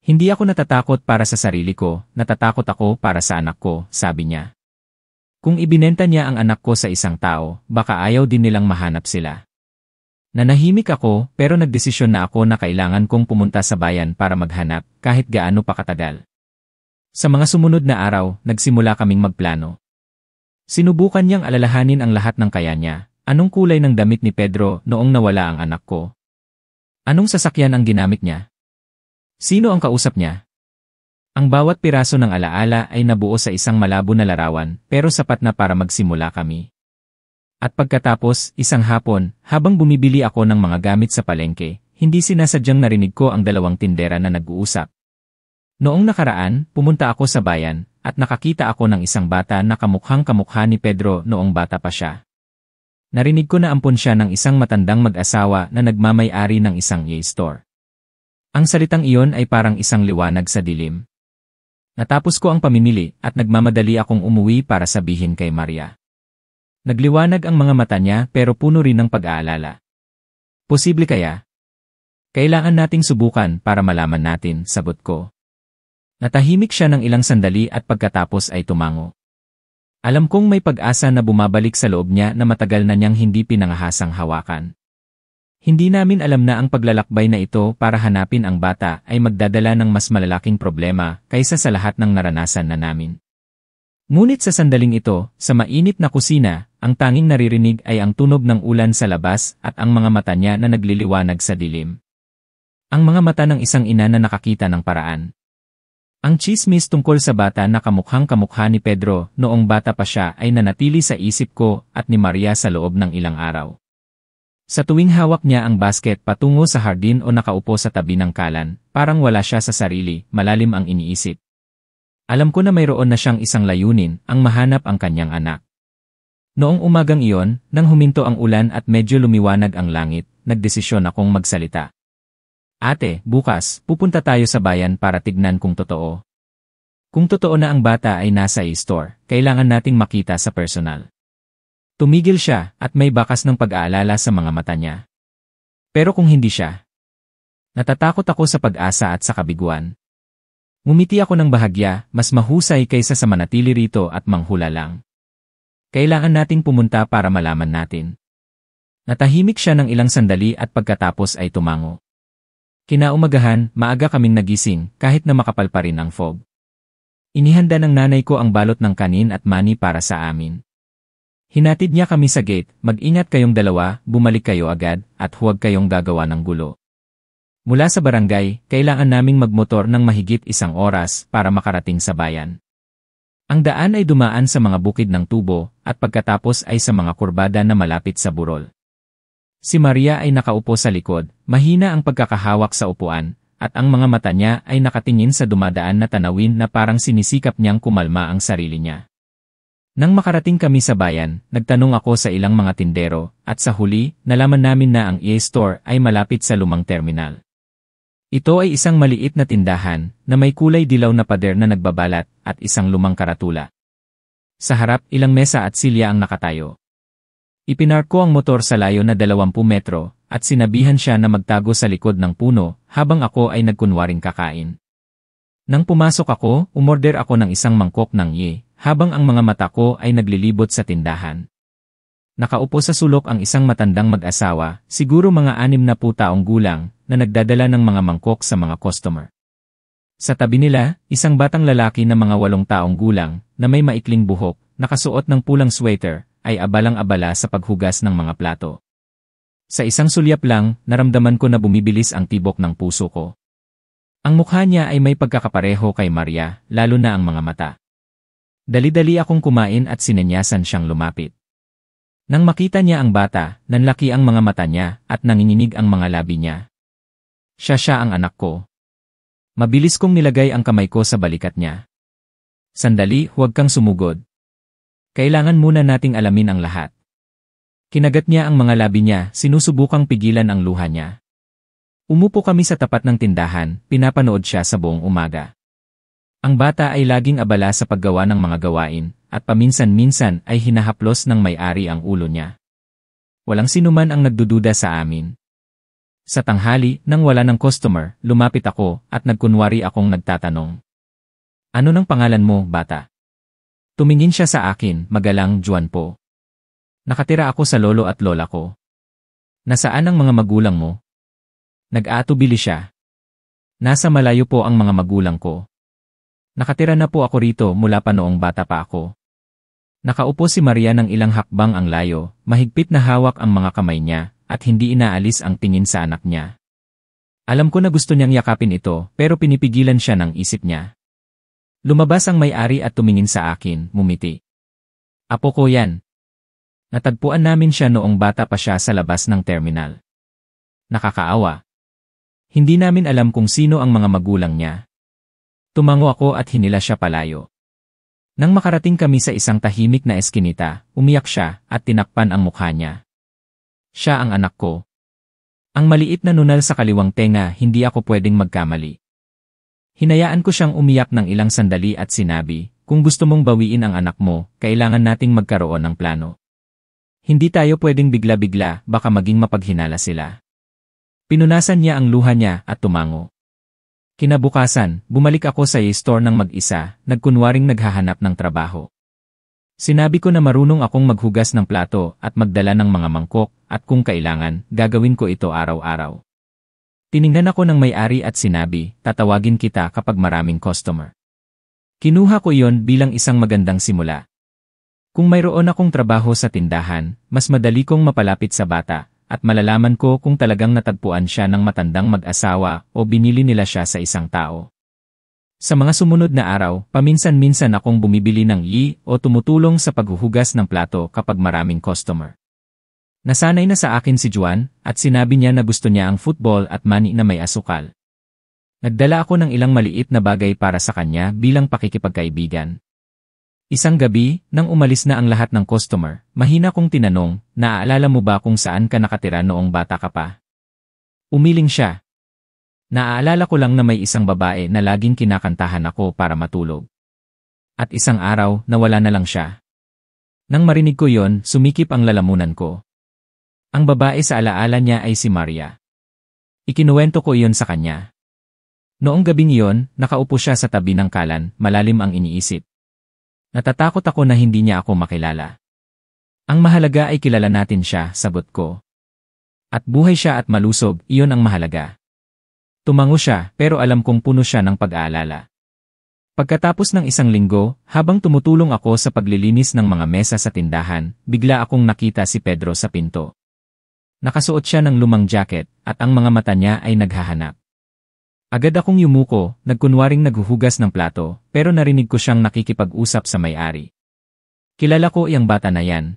Hindi ako natatakot para sa sarili ko, natatakot ako para sa anak ko, sabi niya. Kung ibinenta niya ang anak ko sa isang tao, baka ayaw din nilang mahanap sila. Nanahimik ako, pero nagdesisyon na ako na kailangan kong pumunta sa bayan para maghanap, kahit gaano pa katagal. Sa mga sumunod na araw, nagsimula kaming magplano. Sinubukan niyang alalahanin ang lahat ng kaya niya. Anong kulay ng damit ni Pedro noong nawala ang anak ko? Anong sasakyan ang ginamit niya? Sino ang kausap niya? Ang bawat piraso ng alaala ay nabuo sa isang malabo na larawan, pero sapat na para magsimula kami. At pagkatapos, isang hapon, habang bumibili ako ng mga gamit sa palengke, hindi sinasadyang narinig ko ang dalawang tindera na nag-uusap. Noong nakaraan, pumunta ako sa bayan, at nakakita ako ng isang bata na kamukhang-kamukha ni Pedro noong bata pa siya. Narinig ko na ampon siya ng isang matandang mag-asawa na nagmamay-ari ng isang e-store. Ang salitang iyon ay parang isang liwanag sa dilim. Natapos ko ang pamimili at nagmamadali akong umuwi para sabihin kay Maria. Nagliwanag ang mga mata niya pero puno rin ng pag-aalala. Posible kaya? Kailangan nating subukan para malaman natin, sagot ko. Natahimik siya ng ilang sandali at pagkatapos ay tumango. Alam kong may pag-asa na bumabalik sa loob niya na matagal na niyang hindi pinangahasang hawakan. Hindi namin alam na ang paglalakbay na ito para hanapin ang bata ay magdadala ng mas malalaking problema kaysa sa lahat ng naranasan na namin. Ngunit sa sandaling ito, sa mainit na kusina, ang tanging naririnig ay ang tunog ng ulan sa labas at ang mga mata niya na nagliliwanag sa dilim. Ang mga mata ng isang ina na nakakita ng paraan. Ang tsismis tungkol sa bata na kamukhang-kamukha ni Pedro noong bata pa siya ay nanatili sa isip ko at ni Maria sa loob ng ilang araw. Sa tuwing hawak niya ang basket patungo sa hardin o nakaupo sa tabi ng kalan, parang wala siya sa sarili, malalim ang iniisip. Alam ko na mayroon na siyang isang layunin, ang mahanap ang kanyang anak. Noong umagang iyon, nang huminto ang ulan at medyo lumiwanag ang langit, nagdesisyon akong magsalita. Ate, bukas, pupunta tayo sa bayan para tignan kung totoo. Kung totoo na ang bata ay nasa e-store, kailangan nating makita sa personal. Tumigil siya at may bakas ng pag-aalala sa mga mata niya. Pero kung hindi siya, natatakot ako sa pag-asa at sa kabiguan. Ngumiti ako ng bahagya, mas mahusay kaysa sa manatili rito at manghula lang. Kailangan nating pumunta para malaman natin. Natahimik siya ng ilang sandali at pagkatapos ay tumango. Kinaumagahan, maaga kaming nagising kahit na makapal pa rin ang fog. Inihanda ng nanay ko ang balot ng kanin at mani para sa amin. Hinatid niya kami sa gate, mag-ingat kayong dalawa, bumalik kayo agad, at huwag kayong gagawa ng gulo. Mula sa barangay, kailangan naming magmotor ng mahigit 1 oras para makarating sa bayan. Ang daan ay dumaan sa mga bukid ng tubo, at pagkatapos ay sa mga kurbada na malapit sa burol. Si Maria ay nakaupo sa likod, mahina ang pagkakahawak sa upuan, at ang mga mata niya ay nakatingin sa dumadaan na tanawin na parang sinisikap niyang kumalma ang sarili niya. Nang makarating kami sa bayan, nagtanong ako sa ilang mga tindero, at sa huli, nalaman namin na ang e-store ay malapit sa lumang terminal. Ito ay isang maliit na tindahan, na may kulay dilaw na pader na nagbabalat, at isang lumang karatula. Sa harap, ilang mesa at silya ang nakatayo. Ipinark ko ang motor sa layo na 20 metro, at sinabihan siya na magtago sa likod ng puno, habang ako ay nagkunwaring kakain. Nang pumasok ako, umorder ako ng isang mangkok ng ye, habang ang mga mata ko ay naglilibot sa tindahan. Nakaupo sa sulok ang isang matandang mag-asawa, siguro mga 60 taong gulang, na nagdadala ng mga mangkok sa mga customer. Sa tabi nila, isang batang lalaki na mga 8 taong gulang, na may maikling buhok, nakasuot ng pulang sweater, ay abalang-abala sa paghugas ng mga plato. Sa isang sulyap lang, naramdaman ko na bumibilis ang tibok ng puso ko. Ang mukha niya ay may pagkakapareho kay Maria, lalo na ang mga mata. Dali-dali akong kumain at sinenyasan siyang lumapit. Nang makita niya ang bata, nanlaki ang mga mata niya at nanginginig ang mga labi niya. Siya ang anak ko. Mabilis kong nilagay ang kamay ko sa balikat niya. Sandali, huwag kang sumugod. Kailangan muna nating alamin ang lahat. Kinagat niya ang mga labi niya, sinusubukang pigilan ang luha niya. Umupo kami sa tapat ng tindahan, pinapanood siya sa buong umaga. Ang bata ay laging abala sa paggawa ng mga gawain, at paminsan-minsan ay hinahaplos ng may-ari ang ulo niya. Walang sinuman ang nagdududa sa amin. Sa tanghali, nang wala ng customer, lumapit ako at nagkunwari akong nagtatanong. Ano nang pangalan mo, bata? Tumingin siya sa akin, magalang Juan po. Nakatira ako sa lolo at lola ko. Nasaan ang mga magulang mo? Nag-aatubili siya. Nasa malayo po ang mga magulang ko. Nakatira na po ako rito mula pa noong bata pa ako. Nakaupo si Maria ng ilang hakbang ang layo, mahigpit na hawak ang mga kamay niya, at hindi inaalis ang tingin sa anak niya. Alam ko na gusto niyang yakapin ito, pero pinipigilan siya ng isip niya. Lumabas ang may-ari at tumingin sa akin, ngumiti. Apo ko yan. Natagpuan namin siya noong bata pa siya sa labas ng terminal. Nakakaawa. Hindi namin alam kung sino ang mga magulang niya. Tumango ako at hinila siya palayo. Nang makarating kami sa isang tahimik na eskinita, umiyak siya at tinakpan ang mukha niya. Siya ang anak ko. Ang maliit na nunal sa kaliwang tenga, hindi ako pwedeng magkamali. Hinayaan ko siyang umiyak ng ilang sandali at sinabi, kung gusto mong bawiin ang anak mo, kailangan nating magkaroon ng plano. Hindi tayo pwedeng bigla-bigla, baka maging mapaghinala sila. Pinunasan niya ang luha niya at tumango. Kinabukasan, bumalik ako sa e-store ng mag-isa, nagkunwaring naghahanap ng trabaho. Sinabi ko na marunong akong maghugas ng plato at magdala ng mga mangkok, at kung kailangan, gagawin ko ito araw-araw. Tiningnan ako ng may-ari at sinabi, tatawagin kita kapag maraming customer. Kinuha ko iyon bilang isang magandang simula. Kung mayroon akong trabaho sa tindahan, mas madali kong mapalapit sa bata, at malalaman ko kung talagang natagpuan siya ng matandang mag-asawa o binili nila siya sa isang tao. Sa mga sumunod na araw, paminsan-minsan akong bumibili ng o tumutulong sa paghuhugas ng plato kapag maraming customer. Nasanay na sa akin si Juan, at sinabi niya na gusto niya ang football at mani na may asukal. Nagdala ako ng ilang maliit na bagay para sa kanya bilang pakikipagkaibigan. Isang gabi, nang umalis na ang lahat ng customer, mahina kong tinanong, naaalala mo ba kung saan ka nakatira noong bata ka pa? Umiling siya. Naaalala ko lang na may isang babae na laging kinakantahan ako para matulog. At isang araw, nawala na lang siya. Nang marinig ko yon, sumikip ang lalamunan ko. Ang babae sa alaala niya ay si Maria. Ikinuwento ko iyon sa kanya. Noong gabing iyon, nakaupo siya sa tabi ng kalan, malalim ang iniisip. Natatakot ako na hindi niya ako makilala. Ang mahalaga ay kilala natin siya, sagot ko. At buhay siya at malusog, iyon ang mahalaga. Tumango siya, pero alam kong puno siya ng pag-aalala. Pagkatapos ng isang linggo, habang tumutulong ako sa paglilinis ng mga mesa sa tindahan, bigla akong nakita si Pedro sa pinto. Nakasuot siya ng lumang jacket, at ang mga mata niya ay naghahanap. Agad akong yumuko, nagkunwaring naghuhugas ng plato, pero narinig ko siyang nakikipag-usap sa may-ari. Kilala ko iyang bata na yan.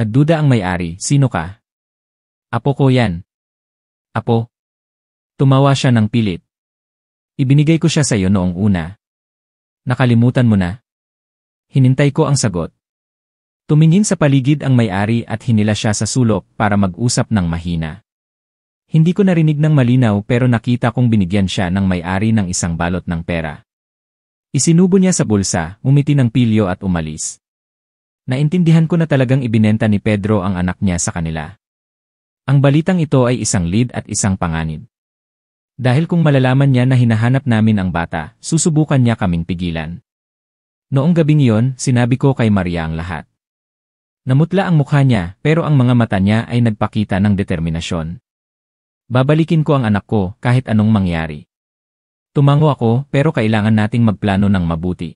Nagduda ang may-ari, sino ka? Apo ko yan. Apo? Tumawa siya ng pilit. Ibinigay ko siya sa iyo noong una. Nakalimutan mo na? Hinintay ko ang sagot. Tumingin sa paligid ang may-ari at hinila siya sa sulok para mag-usap ng mahina. Hindi ko narinig ng malinaw pero nakita kong binigyan siya ng may-ari ng isang balot ng pera. Isinubo niya sa bulsa, umiti ng pilyo at umalis. Naintindihan ko na talagang ibinenta ni Pedro ang anak niya sa kanila. Ang balitang ito ay isang lead at isang panganib. Dahil kung malalaman niya na hinahanap namin ang bata, susubukan niya kaming pigilan. Noong gabing iyon, sinabi ko kay Maria ang lahat. Namutla ang mukha niya, pero ang mga mata niya ay nagpakita ng determinasyon. Babalikin ko ang anak ko, kahit anong mangyari. Tumango ako, pero kailangan nating magplano ng mabuti.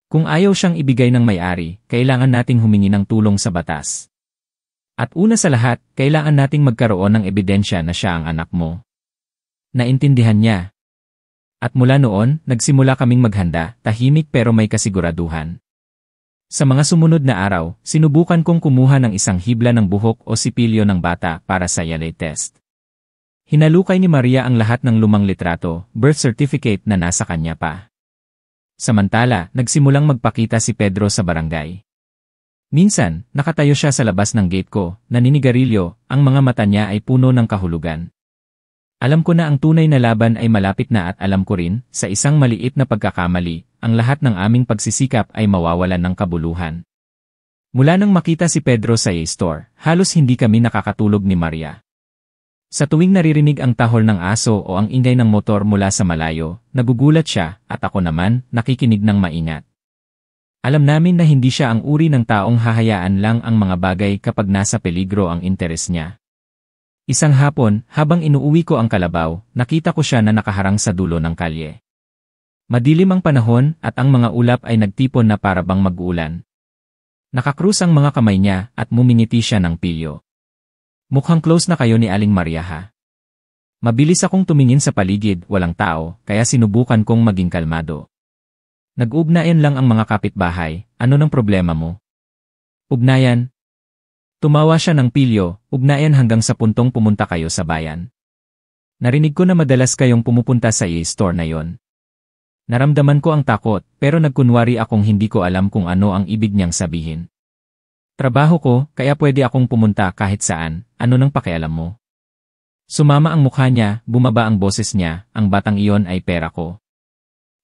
Kung ayaw siyang ibigay ng may-ari, kailangan nating humingi ng tulong sa batas. At una sa lahat, kailangan nating magkaroon ng ebidensya na siya ang anak mo. Naintindihan niya. At mula noon, nagsimula kaming maghanda, tahimik pero may kasiguraduhan. Sa mga sumunod na araw, sinubukan kong kumuha ng isang hibla ng buhok o sipilyo ng bata para sa DNA test. Hinalukay ni Maria ang lahat ng lumang litrato, birth certificate na nasa kanya pa. Samantala, nagsimulang magpakita si Pedro sa barangay. Minsan, nakatayo siya sa labas ng gate ko, naninigarilyo, ang mga mata niya ay puno ng kahulugan. Alam ko na ang tunay na laban ay malapit na at alam ko rin, sa isang maliit na pagkakamali, ang lahat ng aming pagsisikap ay mawawalan ng kabuluhan. Mula nang makita si Pedro sa e-store, halos hindi kami nakakatulog ni Maria. Sa tuwing naririnig ang tahol ng aso o ang ingay ng motor mula sa malayo, nagugulat siya, at ako naman, nakikinig ng maingat. Alam namin na hindi siya ang uri ng taong hahayaan lang ang mga bagay kapag nasa peligro ang interes niya. Isang hapon, habang inuuwi ko ang kalabaw, nakita ko siya na nakaharang sa dulo ng kalye. Madilim ang panahon at ang mga ulap ay nagtipon na para bang mag-uulan. Nakakrus ang mga kamay niya at mumingiti siya ng pilyo. Mukhang close na kayo ni Aling Maria ha. Mabilis akong tumingin sa paligid, walang tao, kaya sinubukan kong maging kalmado. Nag-ugnayan lang ang mga kapitbahay, ano ng problema mo? Ugnayan? Tumawa siya ng pilyo, ugnayan hanggang sa puntong pumunta kayo sa bayan. Narinig ko na madalas kayong pumupunta sa e-store na yon. Naramdaman ko ang takot, pero nagkunwari akong hindi ko alam kung ano ang ibig niyang sabihin. Trabaho ko, kaya pwede akong pumunta kahit saan, ano nang pakialam mo? Sumama ang mukha niya, bumaba ang boses niya, ang batang iyon ay pera ko.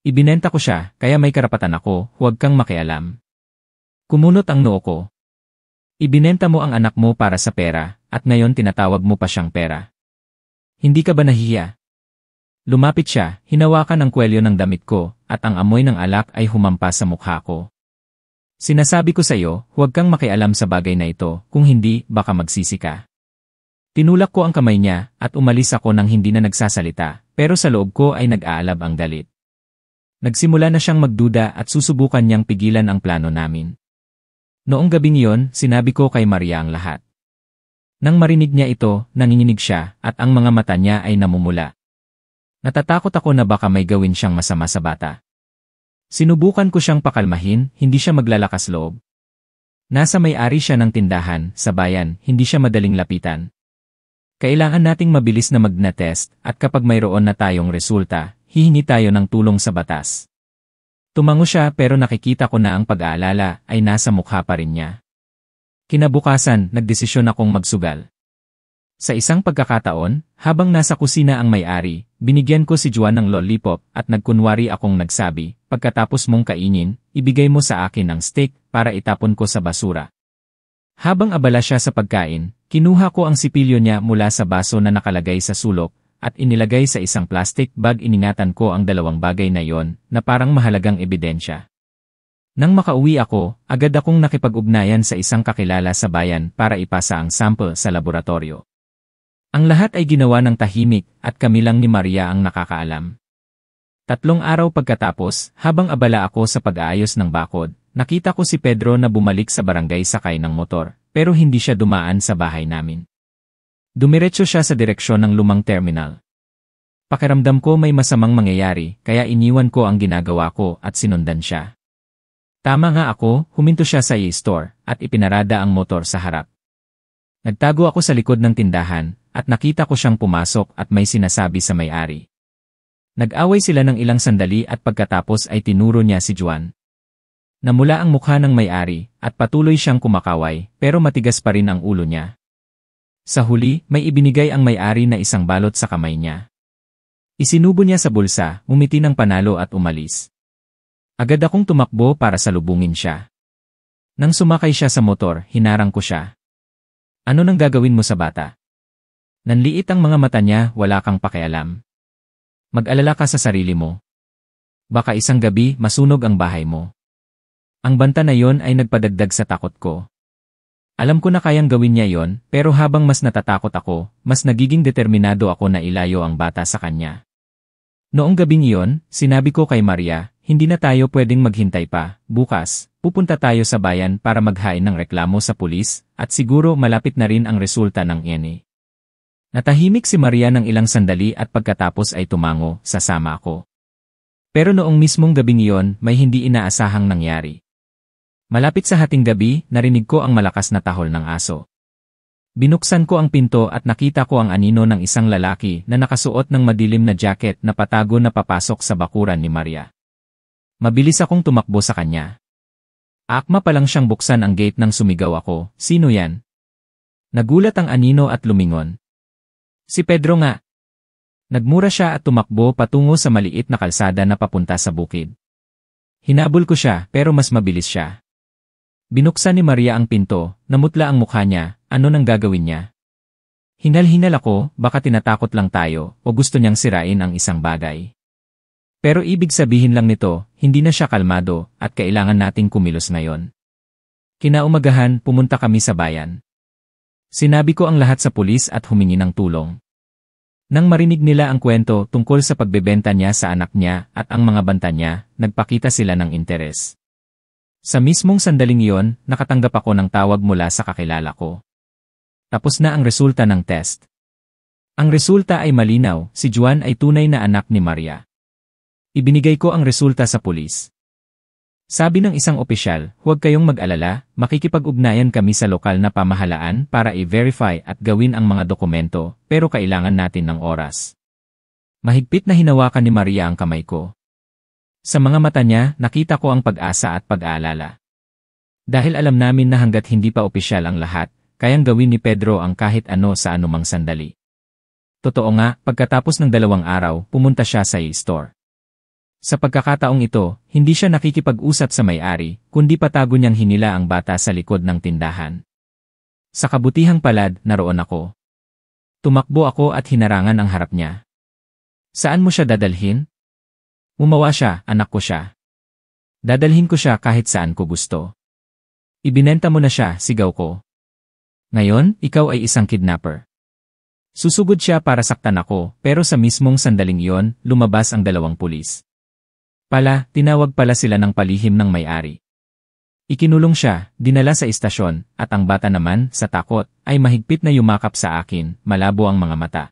Ibinenta ko siya, kaya may karapatan ako, huwag kang makialam. Kumunot ang noo ko. Ibinenta mo ang anak mo para sa pera, at ngayon tinatawag mo pa siyang pera. Hindi ka ba nahihiya? Lumapit siya, hinawakan ang kwelyo ng damit ko, at ang amoy ng alak ay humampas sa mukha ko. Sinasabi ko sa iyo, huwag kang makialam sa bagay na ito, kung hindi, baka magsisi ka. Tinulak ko ang kamay niya, at umalis ako nang hindi na nagsasalita, pero sa loob ko ay nag-aalab ang galit. Nagsimula na siyang magduda at susubukan niyang pigilan ang plano namin. Noong gabing iyon, sinabi ko kay Maria ang lahat. Nang marinig niya ito, nanginginig siya, at ang mga mata niya ay namumula. Natatakot ako na baka may gawin siyang masama sa bata. Sinubukan ko siyang pakalmahin, hindi siya maglalakas loob. Nasa may-ari siya ng tindahan, sa bayan, hindi siya madaling lapitan. Kailangan nating mabilis na mag-test at kapag mayroon na tayong resulta, hihingi tayo ng tulong sa batas. Tumango siya pero nakikita ko na ang pag-aalala ay nasa mukha pa rin niya. Kinabukasan, nagdesisyon akong magsugal. Sa isang pagkakataon, habang nasa kusina ang may-ari, binigyan ko si Juan ng lollipop at nagkunwari akong nagsabi, pagkatapos mong kainin, ibigay mo sa akin ang steak para itapon ko sa basura. Habang abala siya sa pagkain, kinuha ko ang sipilyo niya mula sa baso na nakalagay sa sulok at inilagay sa isang plastic bag. Iningatan ko ang dalawang bagay na yon na parang mahalagang ebidensya. Nang makauwi ako, agad akong nakipag-ugnayan sa isang kakilala sa bayan para ipasa ang sample sa laboratorio. Ang lahat ay ginawa ng tahimik at kami lang ni Maria ang nakakaalam. 3 araw pagkatapos, habang abala ako sa pag-aayos ng bakod, nakita ko si Pedro na bumalik sa barangay sakay ng motor, pero hindi siya dumaan sa bahay namin. Dumiretso siya sa direksyon ng lumang terminal. Pakiramdam ko may masamang mangyayari, kaya iniwan ko ang ginagawa ko at sinundan siya. Tama nga ako, huminto siya sa e-store at ipinarada ang motor sa harap. Nagtago ako sa likod ng tindahan at nakita ko siyang pumasok at may sinasabi sa may-ari. Nag-away sila ng ilang sandali at pagkatapos ay tinuro niya si Juan. Namula ang mukha ng may-ari at patuloy siyang kumakaway pero matigas pa rin ang ulo niya. Sa huli, may ibinigay ang may-ari na isang balot sa kamay niya. Isinubo niya sa bulsa, umiti ng panalo at umalis. Agad akong tumakbo para salubungin siya. Nang sumakay siya sa motor, hinarang ko siya. Ano nang gagawin mo sa bata? Nanliit ang mga mata niya, wala kang pakialam. Mag-alala ka sa sarili mo. Baka isang gabi masunog ang bahay mo. Ang banta na yon ay nagpadagdag sa takot ko. Alam ko na kayang gawin niya yon, pero habang mas natatakot ako, mas nagiging determinado ako na ilayo ang bata sa kanya. Noong gabing iyon, sinabi ko kay Maria, hindi na tayo pwedeng maghintay pa, bukas, pupunta tayo sa bayan para maghain ng reklamo sa pulis, at siguro malapit na rin ang resulta ng ENE. Natahimik si Maria ng ilang sandali at pagkatapos ay tumango, sasama ako. Pero noong mismong gabing iyon, may hindi inaasahang nangyari. Malapit sa hating gabi, narinig ko ang malakas na tahol ng aso. Binuksan ko ang pinto at nakita ko ang anino ng isang lalaki na nakasuot ng madilim na jacket na patago na papasok sa bakuran ni Maria. Mabilis akong tumakbo sa kanya. Akma pa lang siyang buksan ang gate nang sumigaw ako, "Sino yan?" Nagulat ang anino at lumingon. Si Pedro nga. Nagmura siya at tumakbo patungo sa maliit na kalsada na papunta sa bukid. Hinabol ko siya pero mas mabilis siya. Binuksan ni Maria ang pinto, namutla ang mukha niya, ano nang gagawin niya? Hinal-hinal ako, baka tinatakot lang tayo o gusto niyang sirain ang isang bagay. Pero ibig sabihin lang nito, hindi na siya kalmado at kailangan nating kumilos ngayon. Kinaumagahan, pumunta kami sa bayan. Sinabi ko ang lahat sa pulis at humingi ng tulong. Nang marinig nila ang kwento tungkol sa pagbebenta niya sa anak niya at ang mga banta niya, nagpakita sila ng interes. Sa mismong sandaling iyon, nakatanggap ako ng tawag mula sa kakilala ko. Tapos na ang resulta ng test. Ang resulta ay malinaw, si Juan ay tunay na anak ni Maria. Ibinigay ko ang resulta sa pulis. Sabi ng isang opisyal, huwag kayong mag-alala, makikipag-ugnayan kami sa lokal na pamahalaan para i-verify at gawin ang mga dokumento, pero kailangan natin ng oras. Mahigpit na hinawakan ni Maria ang kamay ko. Sa mga mata niya, nakita ko ang pag-asa at pag-aalala. Dahil alam namin na hanggat hindi pa opisyal ang lahat, kayang gawin ni Pedro ang kahit ano sa anumang sandali. Totoo nga, pagkatapos ng 2 araw, pumunta siya sa e-store. Sa pagkakataong ito, hindi siya nakikipag-usap sa may-ari, kundi patago niyang hinila ang bata sa likod ng tindahan. Sa kabutihang palad, naroon ako. Tumakbo ako at hinarangan ang harap niya. Saan mo siya dadalhin? Umawa siya, anak ko siya. Dadalhin ko siya kahit saan ko gusto. Ibinenta mo na siya, sigaw ko. Ngayon, ikaw ay isang kidnapper. Susugod siya para saktan ako, pero sa mismong sandaling iyon, lumabas ang 2 pulis. Tinawag pala sila ng palihim ng may-ari. Ikinulong siya, dinala sa istasyon, at ang bata naman, sa takot, ay mahigpit na yumakap sa akin, malabo ang mga mata.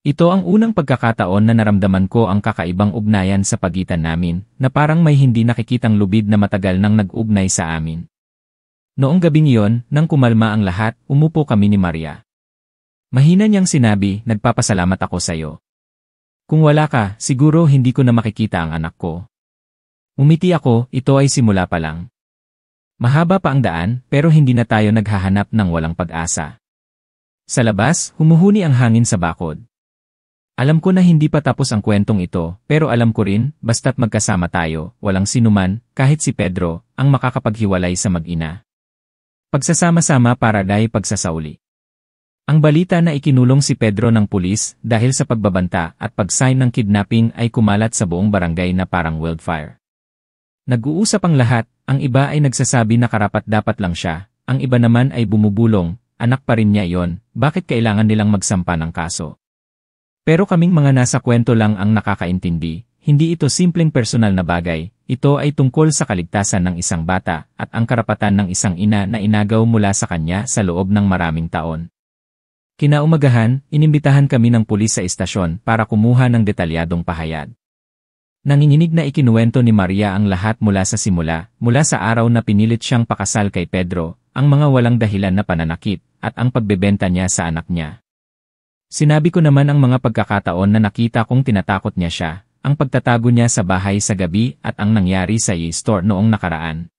Ito ang unang pagkakataon na naramdaman ko ang kakaibang ugnayan sa pagitan namin, na parang may hindi nakikitang lubid na matagal nang nag-ugnay sa amin. Noong gabing iyon, nang kumalma ang lahat, umupo kami ni Maria. Mahina niyang sinabi, nagpapasalamat ako sa'yo. Kung wala ka, siguro hindi ko na makikita ang anak ko. Umiti ako, ito ay simula pa lang. Mahaba pa ang daan, pero hindi na tayo naghahanap ng walang pag-asa. Sa labas, humuhuni ang hangin sa bakod. Alam ko na hindi pa tapos ang kwentong ito, pero alam ko rin, basta't magkasama tayo, walang sinuman, kahit si Pedro, ang makakapaghiwalay sa mag-ina. Pagsasama-sama para dahil pagsasauli. Ang balita na ikinulong si Pedro ng pulis dahil sa pagbabanta at pag-sign ng kidnapping ay kumalat sa buong barangay na parang wildfire. Nag-uusap ang lahat, ang iba ay nagsasabi na karapat-dapat lang siya, ang iba naman ay bumubulong, anak pa rin niya iyon, bakit kailangan nilang magsampa ng kaso? Pero kaming mga nasa kwento lang ang nakakaintindi, hindi ito simpleng personal na bagay, ito ay tungkol sa kaligtasan ng isang bata at ang karapatan ng isang ina na inagaw mula sa kanya sa loob ng maraming taon. Kinaumagahan, inimbitahan kami ng pulis sa istasyon para kumuha ng detalyadong pahayag. Nanginginig na ikinuwento ni Maria ang lahat mula sa simula, mula sa araw na pinilit siyang pakasal kay Pedro, ang mga walang dahilan na pananakit, at ang pagbebenta niya sa anak niya. Sinabi ko naman ang mga pagkakataon na nakita kong tinatakot niya siya, ang pagtatago niya sa bahay sa gabi at ang nangyari sa e-store noong nakaraan.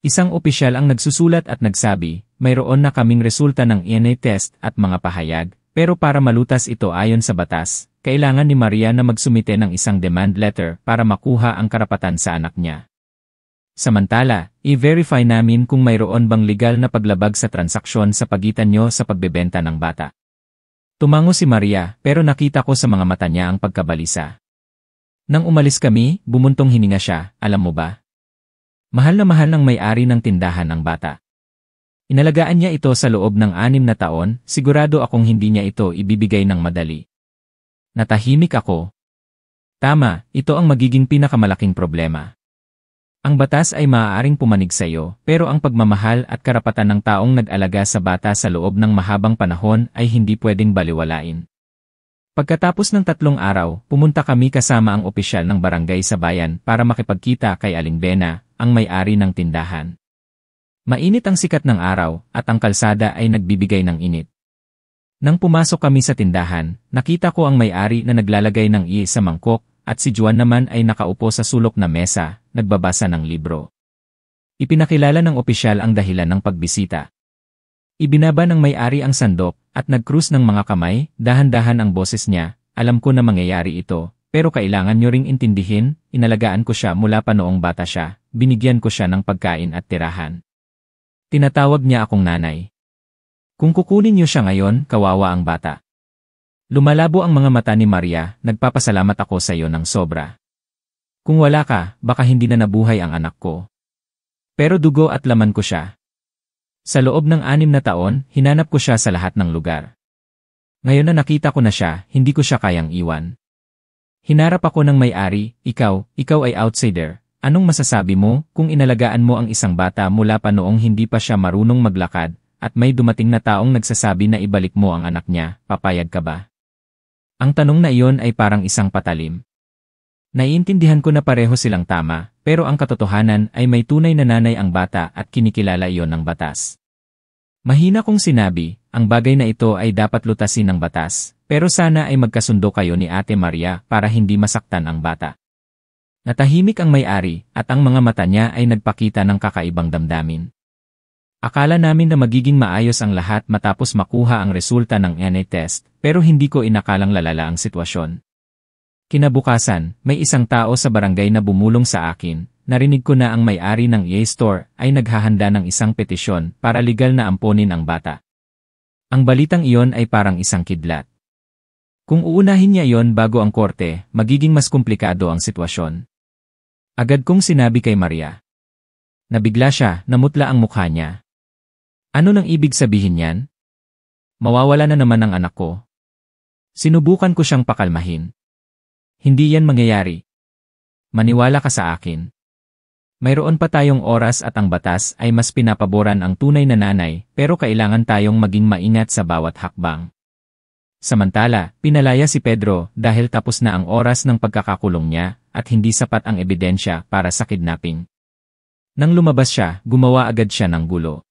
Isang opisyal ang nagsusulat at nagsabi, mayroon na kaming resulta ng DNA test at mga pahayag, pero para malutas ito ayon sa batas, kailangan ni Maria na magsumite ng isang demand letter para makuha ang karapatan sa anak niya. Samantala, i-verify namin kung mayroon bang legal na paglabag sa transaksyon sa pagitan niyo sa pagbebenta ng bata. Tumango si Maria, pero nakita ko sa mga mata niya ang pagkabalisa. Nang umalis kami, bumuntong hininga siya, alam mo ba? Mahal na mahal ng may-ari ng tindahan ang bata. Inalagaan niya ito sa loob ng 6 na taon, sigurado akong hindi niya ito ibibigay ng madali. Natahimik ako. Tama, ito ang magiging pinakamalaking problema. Ang batas ay maaaring pumanig sa iyo, pero ang pagmamahal at karapatan ng taong nag-alaga sa bata sa loob ng mahabang panahon ay hindi pwedeng baliwalain. Pagkatapos ng 3 araw, pumunta kami kasama ang opisyal ng barangay sa bayan para makipagkita kay Aling Bena, ang may-ari ng tindahan. Mainit ang sikat ng araw at ang kalsada ay nagbibigay ng init. Nang pumasok kami sa tindahan, nakita ko ang may-ari na naglalagay ng sa mangkok at si Juan naman ay nakaupo sa sulok na mesa, nagbabasa ng libro. Ipinakilala ng opisyal ang dahilan ng pagbisita. Ibinaba ng may-ari ang sandok at nag-krus ng mga kamay, dahan-dahan ang boses niya, alam ko na mangyayari ito, pero kailangan nyo ring intindihin, inalagaan ko siya mula pa noong bata siya, binigyan ko siya ng pagkain at tirahan. Tinatawag niya akong nanay. Kung kukunin niyo siya ngayon, kawawa ang bata. Lumalabo ang mga mata ni Maria, nagpapasalamat ako sa iyo ng sobra. Kung wala ka, baka hindi na nabuhay ang anak ko. Pero dugo at laman ko siya. Sa loob ng 6 na taon, hinanap ko siya sa lahat ng lugar. Ngayon na nakita ko na siya, hindi ko siya kayang iwan. Hinarap ako ng may-ari, ikaw ay outsider. Anong masasabi mo kung inalagaan mo ang isang bata mula pa noong hindi pa siya marunong maglakad, at may dumating na taong nagsasabi na ibalik mo ang anak niya, papayag ka ba? Ang tanong na iyon ay parang isang patalim. Naiintindihan ko na pareho silang tama, pero ang katotohanan ay may tunay na nanay ang bata at kinikilala iyon ng batas. Mahina kong sinabi, ang bagay na ito ay dapat lutasin ng batas, pero sana ay magkasundo kayo ni Ate Maria para hindi masaktan ang bata. Natahimik ang may-ari at ang mga mata niya ay nagpakita ng kakaibang damdamin. Akala namin na magiging maayos ang lahat matapos makuha ang resulta ng DNA test, pero hindi ko inakalang lalala ang sitwasyon. Kinabukasan, may isang tao sa barangay na bumulong sa akin, narinig ko na ang may-ari ng e-store ay naghahanda ng isang petisyon para legal na amponin ang bata. Ang balitang iyon ay parang isang kidlat. Kung uunahin niya iyon bago ang korte, magiging mas komplikado ang sitwasyon. Agad kong sinabi kay Maria. Nabigla siya, namutla ang mukha niya. Ano nang ibig sabihin yan? Mawawala na naman ang anak ko. Sinubukan ko siyang pakalmahin. Hindi yan mangyayari. Maniwala ka sa akin. Mayroon pa tayong oras at ang batas ay mas pinapaboran ang tunay na nanay, pero kailangan tayong maging maingat sa bawat hakbang. Samantala, pinalaya si Pedro dahil tapos na ang oras ng pagkakakulong niya at hindi sapat ang ebidensya para sa kidnapping. Nang lumabas siya, gumawa agad siya ng gulo.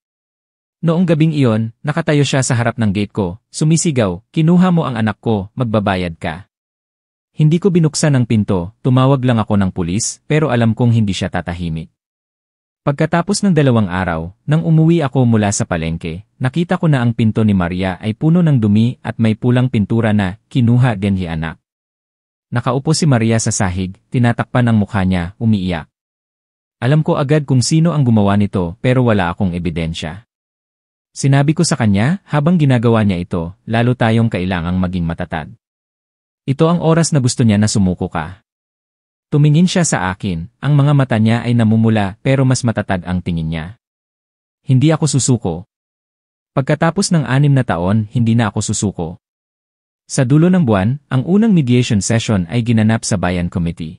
Noong gabing iyon, nakatayo siya sa harap ng gate ko, sumisigaw, "Kinuha mo ang anak ko, magbabayad ka." Hindi ko binuksan ang pinto, tumawag lang ako ng pulis, pero alam kong hindi siya tatahimik. Pagkatapos ng 2 araw, nang umuwi ako mula sa palengke, nakita ko na ang pinto ni Maria ay puno ng dumi at may pulang pintura na, "Kinuha din hi anak." Nakaupo si Maria sa sahig, tinatakpan ang mukha niya, umiiyak. Alam ko agad kung sino ang gumawa nito pero wala akong ebidensya. Sinabi ko sa kanya, habang ginagawa niya ito, lalo tayong kailangang maging matatag. Ito ang oras na gusto niya na sumuko ka. Tumingin siya sa akin, ang mga mata niya ay namumula pero mas matatag ang tingin niya. Hindi ako susuko. Pagkatapos ng 6 na taon, hindi na ako susuko. Sa dulo ng buwan, ang unang mediation session ay ginanap sa Bayan Committee.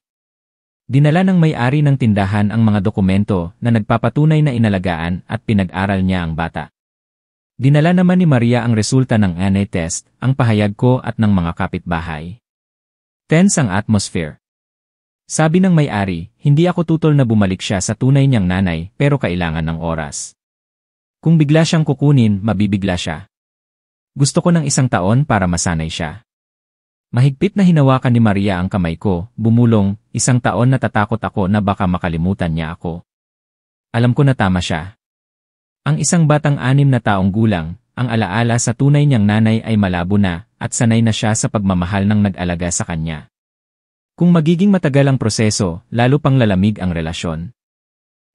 Dinala ng may-ari ng tindahan ang mga dokumento na nagpapatunay na inalagaan at pinag-aral niya ang bata. Dinala naman ni Maria ang resulta ng DNA test, ang pahayag ko at ng mga kapitbahay. Tense ang atmosphere. Sabi ng may-ari, hindi ako tutol na bumalik siya sa tunay niyang nanay pero kailangan ng oras. Kung bigla siyang kukunin, mabibigla siya. Gusto ko ng 1 taon para masanay siya. Mahigpit na hinawakan ni Maria ang kamay ko, bumulong, 1 taon natatakot ako na baka makalimutan niya ako. Alam ko na tama siya. Ang isang batang 6 na taong gulang, ang alaala sa tunay niyang nanay ay malabo na, at sanay na siya sa pagmamahal ng nag-alaga sa kanya. Kung magiging matagal ang proseso, lalo pang lalamig ang relasyon.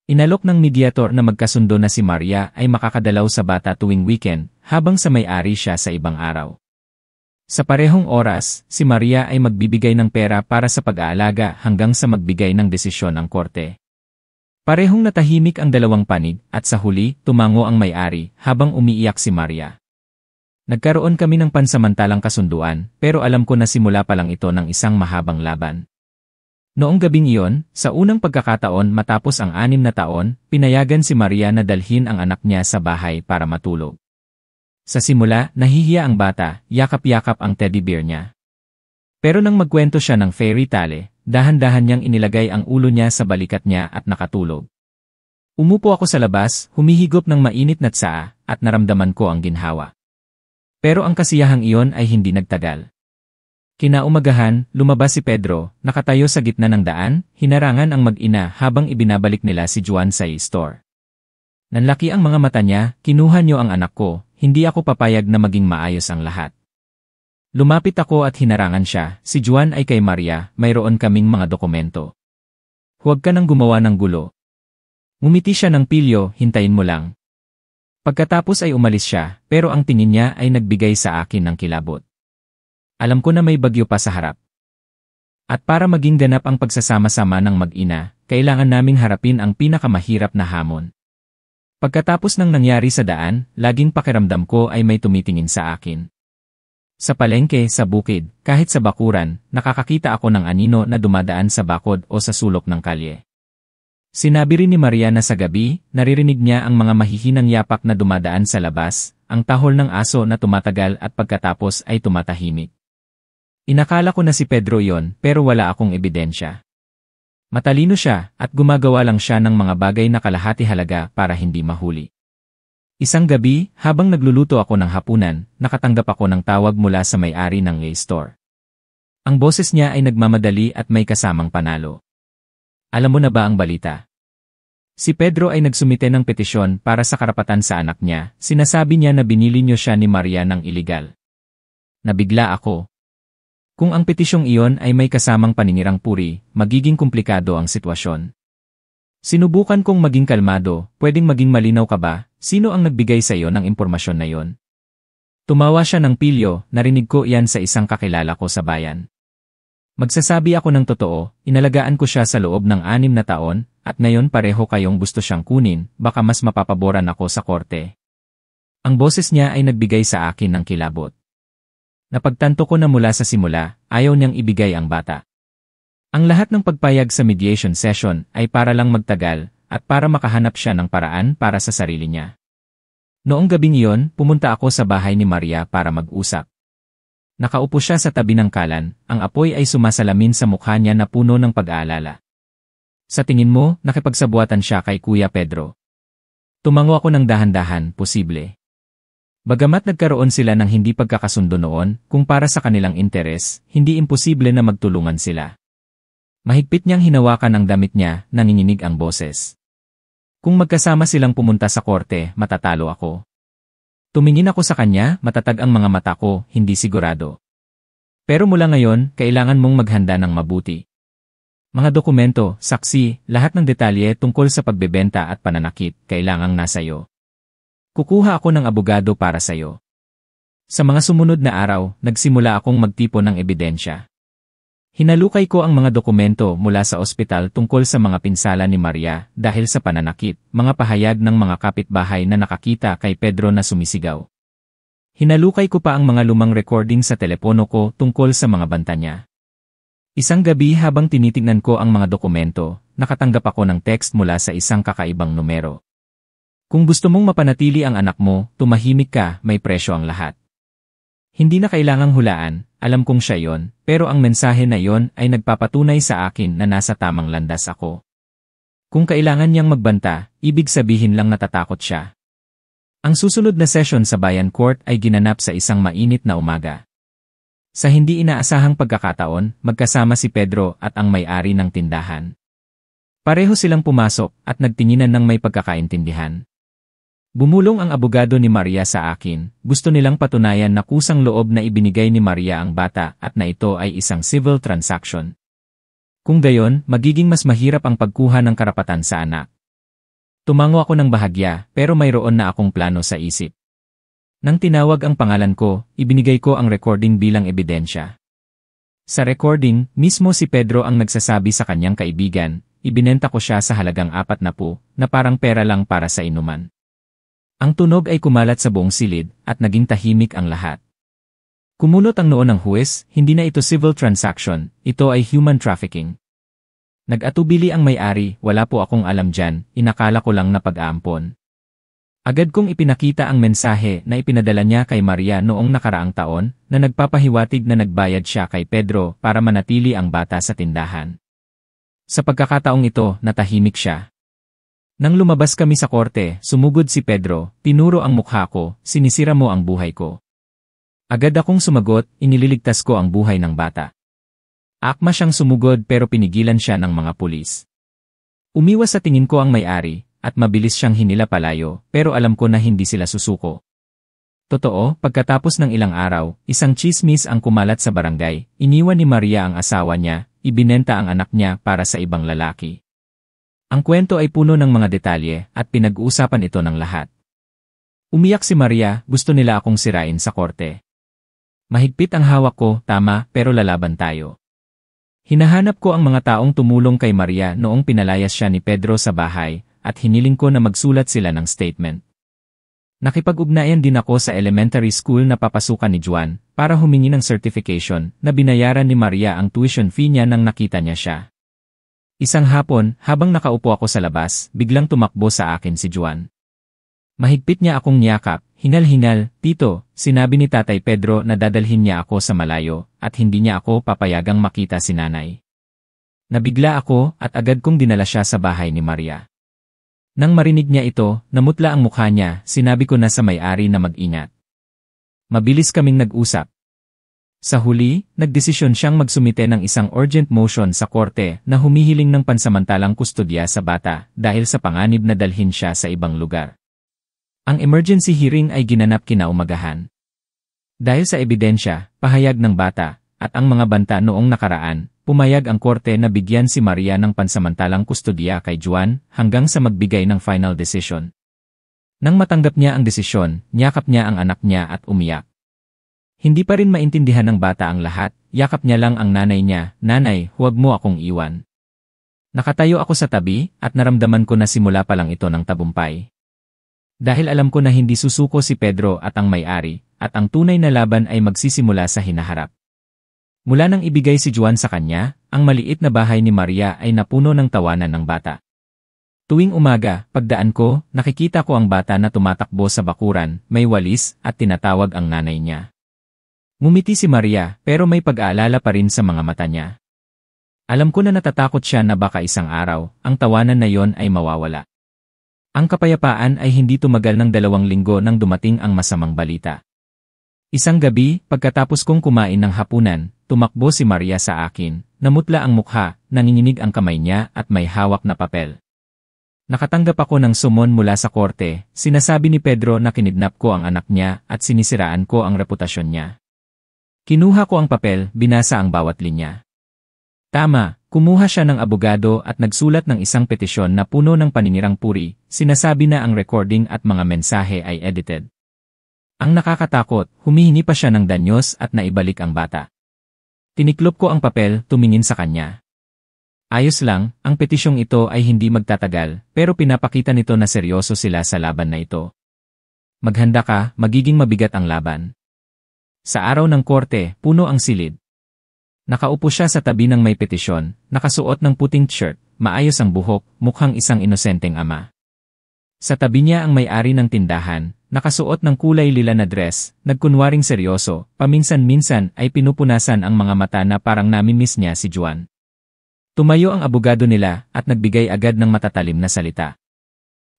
Inalok ng mediator na magkasundo na si Maria ay makakadalaw sa bata tuwing weekend, habang sa may-ari siya sa ibang araw. Sa parehong oras, si Maria ay magbibigay ng pera para sa pag-aalaga hanggang sa magbigay ng desisyon ang korte. Parehong natahimik ang 2 panig, at sa huli, tumango ang may-ari, habang umiiyak si Maria. Nagkaroon kami ng pansamantalang kasunduan, pero alam ko na simula pa lang ito ng isang mahabang laban. Noong gabing iyon, sa unang pagkakataon matapos ang 6 na taon, pinayagan si Maria na dalhin ang anak niya sa bahay para matulog. Sa simula, nahihiya ang bata, yakap-yakap ang teddy bear niya. Pero nang magkwento siya ng fairy tale, dahan-dahan niyang inilagay ang ulo niya sa balikat niya at nakatulog. Umupo ako sa labas, humihigop ng mainit na tsaa, at naramdaman ko ang ginhawa. Pero ang kasiyahang iyon ay hindi nagtagal. Kinaumagahan, lumabas si Pedro, nakatayo sa gitna ng daan, hinarangan ang mag-ina habang ibinabalik nila si Juan sa store. Nanlaki ang mga mata niya, "Kinuha niyo ang anak ko, hindi ako papayag na maging maayos ang lahat." Lumapit ako at hinarangan siya, "Si Juan ay kay Maria, mayroon kaming mga dokumento. Huwag ka nang gumawa ng gulo." Ngumiti siya ng pilyo, "Hintayin mo lang." Pagkatapos ay umalis siya, pero ang tingin niya ay nagbigay sa akin ng kilabot. Alam ko na may bagyo pa sa harap. At para maging ganap ang pagsasama-sama ng mag-ina, kailangan naming harapin ang pinakamahirap na hamon. Pagkatapos ng nangyari sa daan, laging pakiramdam ko ay may tumitingin sa akin. Sa palengke, sa bukid, kahit sa bakuran, nakakakita ako ng anino na dumadaan sa bakod o sa sulok ng kalye. Sinabi rin ni Maria na sa gabi, naririnig niya ang mga mahihinang yapak na dumadaan sa labas, ang tahol ng aso na tumatagal at pagkatapos ay tumatahimik. Inakala ko na si Pedro yon, pero wala akong ebidensya. Matalino siya, at gumagawa lang siya ng mga bagay na kalahati halaga para hindi mahuli. Isang gabi, habang nagluluto ako ng hapunan, nakatanggap ako ng tawag mula sa may-ari ng store. Ang boses niya ay nagmamadali at may kasamang panalo. "Alam mo na ba ang balita? Si Pedro ay nagsumite ng petisyon para sa karapatan sa anak niya, sinasabi niya na binili niyo siya ni Maria ng iligal." Nabigla ako. Kung ang petisyong iyon ay may kasamang paninirang puri, magiging komplikado ang sitwasyon. Sinubukan kong maging kalmado, "Pwedeng maging malinaw ka ba? Sino ang nagbigay sa iyo ng impormasyon na yon?" Tumawa siya ng pilyo, "Narinig ko iyan sa isang kakilala ko sa bayan. Magsasabi ako ng totoo, inalagaan ko siya sa loob ng 6 na taon, at ngayon pareho kayong gusto siyang kunin, baka mas mapapaboran ako sa korte." Ang boses niya ay nagbigay sa akin ng kilabot. Napagtanto ko na mula sa simula, ayaw niyang ibigay ang bata. Ang lahat ng pagpayag sa mediation session ay para lang magtagal, at para makahanap siya ng paraan para sa sarili niya. Noong gabing iyon, pumunta ako sa bahay ni Maria para mag-usap. Nakaupo siya sa tabi ng kalan, ang apoy ay sumasalamin sa mukha niya na puno ng pag-aalala. "Sa tingin mo, nakipagsabuatan siya kay Kuya Pedro?" Tumango ako ng dahan-dahan, posible. Bagamat nagkaroon sila ng hindi pagkakasundo noon, kung para sa kanilang interes, hindi imposible na magtulungan sila. Mahigpit niyang hinawakan ang damit niya, nanginginig ang boses. Kung magkasama silang pumunta sa korte, matatalo ako. Tumingin ako sa kanya, matatag ang mga mata ko, hindi sigurado. Pero mula ngayon, kailangan mong maghanda ng mabuti. Mga dokumento, saksi, lahat ng detalye tungkol sa pagbebenta at pananakit, kailangang nasa iyo. Kukuha ako ng abogado para sa iyo. Sa mga sumunod na araw, nagsimula akong magtipon ng ebidensya. Hinalukay ko ang mga dokumento mula sa ospital tungkol sa mga pinsala ni Maria dahil sa pananakit, mga pahayag ng mga kapitbahay na nakakita kay Pedro na sumisigaw. Hinalukay ko pa ang mga lumang recording sa telepono ko tungkol sa mga banta niya. Isang gabi habang tinitingnan ko ang mga dokumento, nakatanggap ako ng text mula sa isang kakaibang numero. Kung gusto mong mapanatili ang anak mo, tumahimik ka, may presyo ang lahat. Hindi na kailangang hulaan, alam kong siya yon, pero ang mensahe na yon ay nagpapatunay sa akin na nasa tamang landas ako. Kung kailangan niyang magbanta, ibig sabihin lang natatakot siya. Ang susunod na session sa Bayan Court ay ginanap sa isang mainit na umaga. Sa hindi inaasahang pagkakataon, magkasama si Pedro at ang may-ari ng tindahan. Pareho silang pumasok at nagtinginan ng may pagkakaintindihan. Bumulong ang abogado ni Maria sa akin, gusto nilang patunayan na kusang loob na ibinigay ni Maria ang bata at na ito ay isang civil transaction. Kung gayon, magiging mas mahirap ang pagkuha ng karapatan sa anak. Tumango ako ng bahagya, pero mayroon na akong plano sa isip. Nang tinawag ang pangalan ko, ibinigay ko ang recording bilang ebidensya. Sa recording, mismo si Pedro ang nagsasabi sa kanyang kaibigan, ibinenta ko siya sa halagang 40 na parang pera lang para sa inuman. Ang tunog ay kumalat sa buong silid at naging tahimik ang lahat. Kumunot ang noo ng huwes, hindi na ito civil transaction, ito ay human trafficking. Nag-atubili ang may-ari, wala po akong alam dyan, inakala ko lang na pag-aampon. Agad kong ipinakita ang mensahe na ipinadala niya kay Maria noong nakaraang taon na nagpapahiwatig na nagbayad siya kay Pedro para manatili ang bata sa tindahan. Sa pagkakataong ito, natahimik siya. Nang lumabas kami sa korte, sumugod si Pedro, pinuro ang mukha ko, sinisira mo ang buhay ko. Agad akong sumagot, inililigtas ko ang buhay ng bata. Akma siyang sumugod pero pinigilan siya ng mga pulis. Umiwas sa tingin ko ang may-ari, at mabilis siyang hinila palayo, pero alam ko na hindi sila susuko. Totoo, pagkatapos ng ilang araw, isang tsismis ang kumalat sa barangay, iniwan ni Maria ang asawa niya, ibinenta ang anak niya para sa ibang lalaki. Ang kwento ay puno ng mga detalye at pinag-uusapan ito ng lahat. Umiyak si Maria, gusto nila akong sirain sa korte. Mahigpit ang hawak ko, tama, pero lalaban tayo. Hinahanap ko ang mga taong tumulong kay Maria noong pinalayas siya ni Pedro sa bahay at hiniling ko na magsulat sila ng statement. Nakipag-ugnayan din ako sa elementary school na papasukan ni Juan para humingi ng certification na binayaran ni Maria ang tuition fee niya nang nakita niya siya. Isang hapon, habang nakaupo ako sa labas, biglang tumakbo sa akin si Juan. Mahigpit niya akong niyakap, hinal-hinal, "Tito," sinabi ni Tatay Pedro na dadalhin niya ako sa malayo at hindi niya ako papayagang makita si nanay. Nabigla ako at agad kong dinala siya sa bahay ni Maria. Nang marinig niya ito, namutla ang mukha niya, sinabi ko na sa may-ari na mag-ingat. Mabilis kaming nag-usap. Sa huli, nagdesisyon siyang magsumite ng isang urgent motion sa korte na humihiling ng pansamantalang kustodya sa bata dahil sa panganib na dalhin siya sa ibang lugar. Ang emergency hearing ay ginanap kinaumagahan. Dahil sa ebidensya, pahayag ng bata, at ang mga banta noong nakaraan, pumayag ang korte na bigyan si Maria ng pansamantalang kustodya kay Juan hanggang sa magbigay ng final decision. Nang matanggap niya ang desisyon, niyakap niya ang anak niya at umiyak. Hindi pa rin maintindihan ng bata ang lahat, yakap niya lang ang nanay niya, "Nanay, huwag mo akong iwan." Nakatayo ako sa tabi at naramdaman ko na simula pa lang ito ng tabumpay. Dahil alam ko na hindi susuko si Pedro at ang may-ari, at ang tunay na laban ay magsisimula sa hinaharap. Mula nang ibigay si Juan sa kanya, ang maliit na bahay ni Maria ay napuno ng tawanan ng bata. Tuwing umaga, pagdaan ko, nakikita ko ang bata na tumatakbo sa bakuran, may walis, at tinatawag ang nanay niya. Ngumiti si Maria, pero may pag-aalala pa rin sa mga mata niya. Alam ko na natatakot siya na baka isang araw, ang tawanan na yon ay mawawala. Ang kapayapaan ay hindi tumagal ng 2 linggo nang dumating ang masamang balita. Isang gabi, pagkatapos kong kumain ng hapunan, tumakbo si Maria sa akin, namutla ang mukha, nanginginig ang kamay niya at may hawak na papel. Nakatanggap ako ng sumon mula sa korte, sinasabi ni Pedro na kinidnap ko ang anak niya at sinisiraan ko ang reputasyon niya. Kinuha ko ang papel, binasa ang bawat linya. Tama, kumuha siya ng abogado at nagsulat ng isang petisyon na puno ng paninirang puri, sinasabi na ang recording at mga mensahe ay edited. Ang nakakatakot, humihingi pa siya ng danyos at naibalik ang bata. Tiniklop ko ang papel, tumingin sa kanya. Ayos lang, ang petisyong ito ay hindi magtatagal, pero pinapakita nito na seryoso sila sa laban na ito. Maghanda ka, magiging mabigat ang laban. Sa araw ng korte, puno ang silid. Nakaupo siya sa tabi ng may petisyon, nakasuot ng puting t-shirt, maayos ang buhok, mukhang isang inosenteng ama. Sa tabi niya ang may-ari ng tindahan, nakasuot ng kulay lila na dress, nagkunwaring seryoso, paminsan-minsan ay pinupunasan ang mga mata na parang namimiss niya si Juan. Tumayo ang abogado nila at nagbigay agad ng matatalim na salita.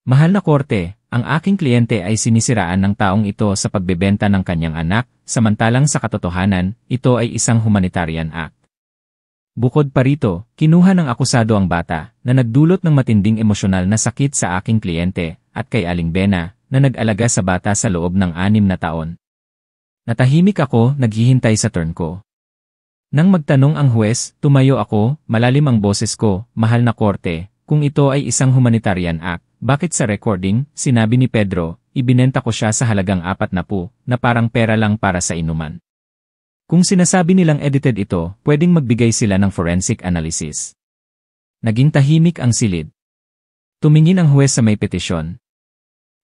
Mahal na korte, ang aking kliyente ay sinisiraan ng taong ito sa pagbebenta ng kanyang anak, samantalang sa katotohanan, ito ay isang humanitarian act. Bukod pa rito, kinuha ng akusado ang bata, na nagdulot ng matinding emosyonal na sakit sa aking kliyente, at kay Aling Bena, na nag-alaga sa bata sa loob ng 6 na taon. Natahimik ako, naghihintay sa turn ko. Nang magtanong ang huwes, tumayo ako, malalim ang boses ko, mahal na korte, kung ito ay isang humanitarian act, bakit sa recording, sinabi ni Pedro, ibinenta ko siya sa halagang 40, na parang pera lang para sa inuman. Kung sinasabi nilang edited ito, pwedeng magbigay sila ng forensic analysis. Naging tahimik ang silid. Tumingin ang huwes sa may petisyon.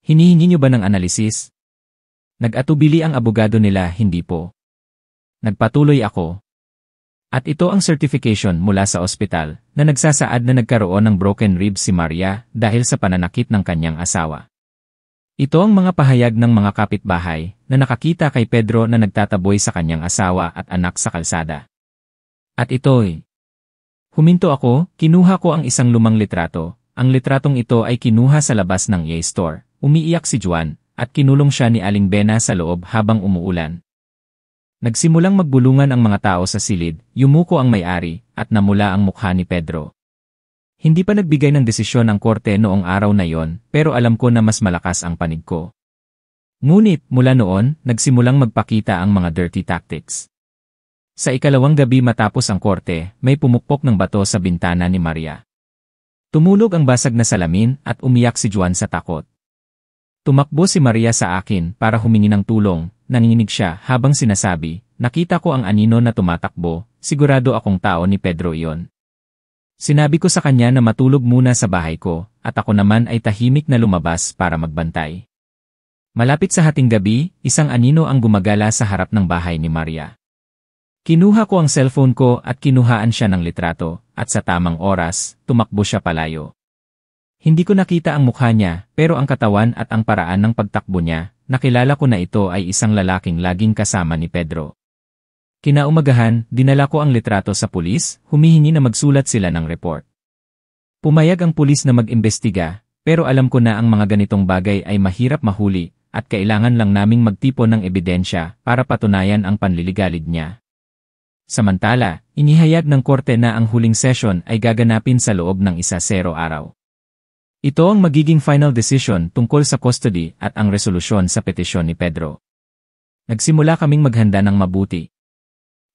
Hinihingi niyo ba ng analysis? Nag-atubili ang abogado nila, hindi po. Nagpatuloy ako. At ito ang certification mula sa ospital na nagsasaad na nagkaroon ng broken ribs si Maria dahil sa pananakit ng kanyang asawa. Ito ang mga pahayag ng mga kapitbahay na nakakita kay Pedro na nagtataboy sa kanyang asawa at anak sa kalsada. At ito'y. Huminto ako, kinuha ko ang isang lumang litrato. Ang litratong ito ay kinuha sa labas ng EA store. Umiiyak si Juan at kinulong siya ni Aling Bena sa loob habang umuulan. Nagsimulang magbulungan ang mga tao sa silid, yumuko ang may-ari, at namula ang mukha ni Pedro. Hindi pa nagbigay ng desisyon ang korte noong araw na yon, pero alam ko na mas malakas ang panig ko. Ngunit, mula noon, nagsimulang magpakita ang mga dirty tactics. Sa ikalawang gabi matapos ang korte, may pumukpok ng bato sa bintana ni Maria. Tumulog ang basag na salamin at umiyak si Juan sa takot. Tumakbo si Maria sa akin para humingi ng tulong. Nanginginig siya habang sinasabi, nakita ko ang anino na tumatakbo, sigurado akong tao ni Pedro iyon. Sinabi ko sa kanya na matulog muna sa bahay ko, at ako naman ay tahimik na lumabas para magbantay. Malapit sa hating gabi, isang anino ang gumagala sa harap ng bahay ni Maria. Kinuha ko ang cellphone ko at kinuhaan siya ng litrato, at sa tamang oras, tumakbo siya palayo. Hindi ko nakita ang mukha niya, pero ang katawan at ang paraan ng pagtakbo niya, nakilala ko na ito ay isang lalaking laging kasama ni Pedro. Kinaumagahan, dinala ko ang litrato sa pulis, humihingi na magsulat sila ng report. Pumayag ang pulis na mag-imbestiga, pero alam ko na ang mga ganitong bagay ay mahirap mahuli, at kailangan lang naming magtipon ng ebidensya para patunayan ang panliligalig niya. Samantala, inihayag ng korte na ang huling session ay gaganapin sa loob ng 10 araw. Ito ang magiging final decision tungkol sa custody at ang resolusyon sa petisyon ni Pedro. Nagsimula kaming maghanda ng mabuti.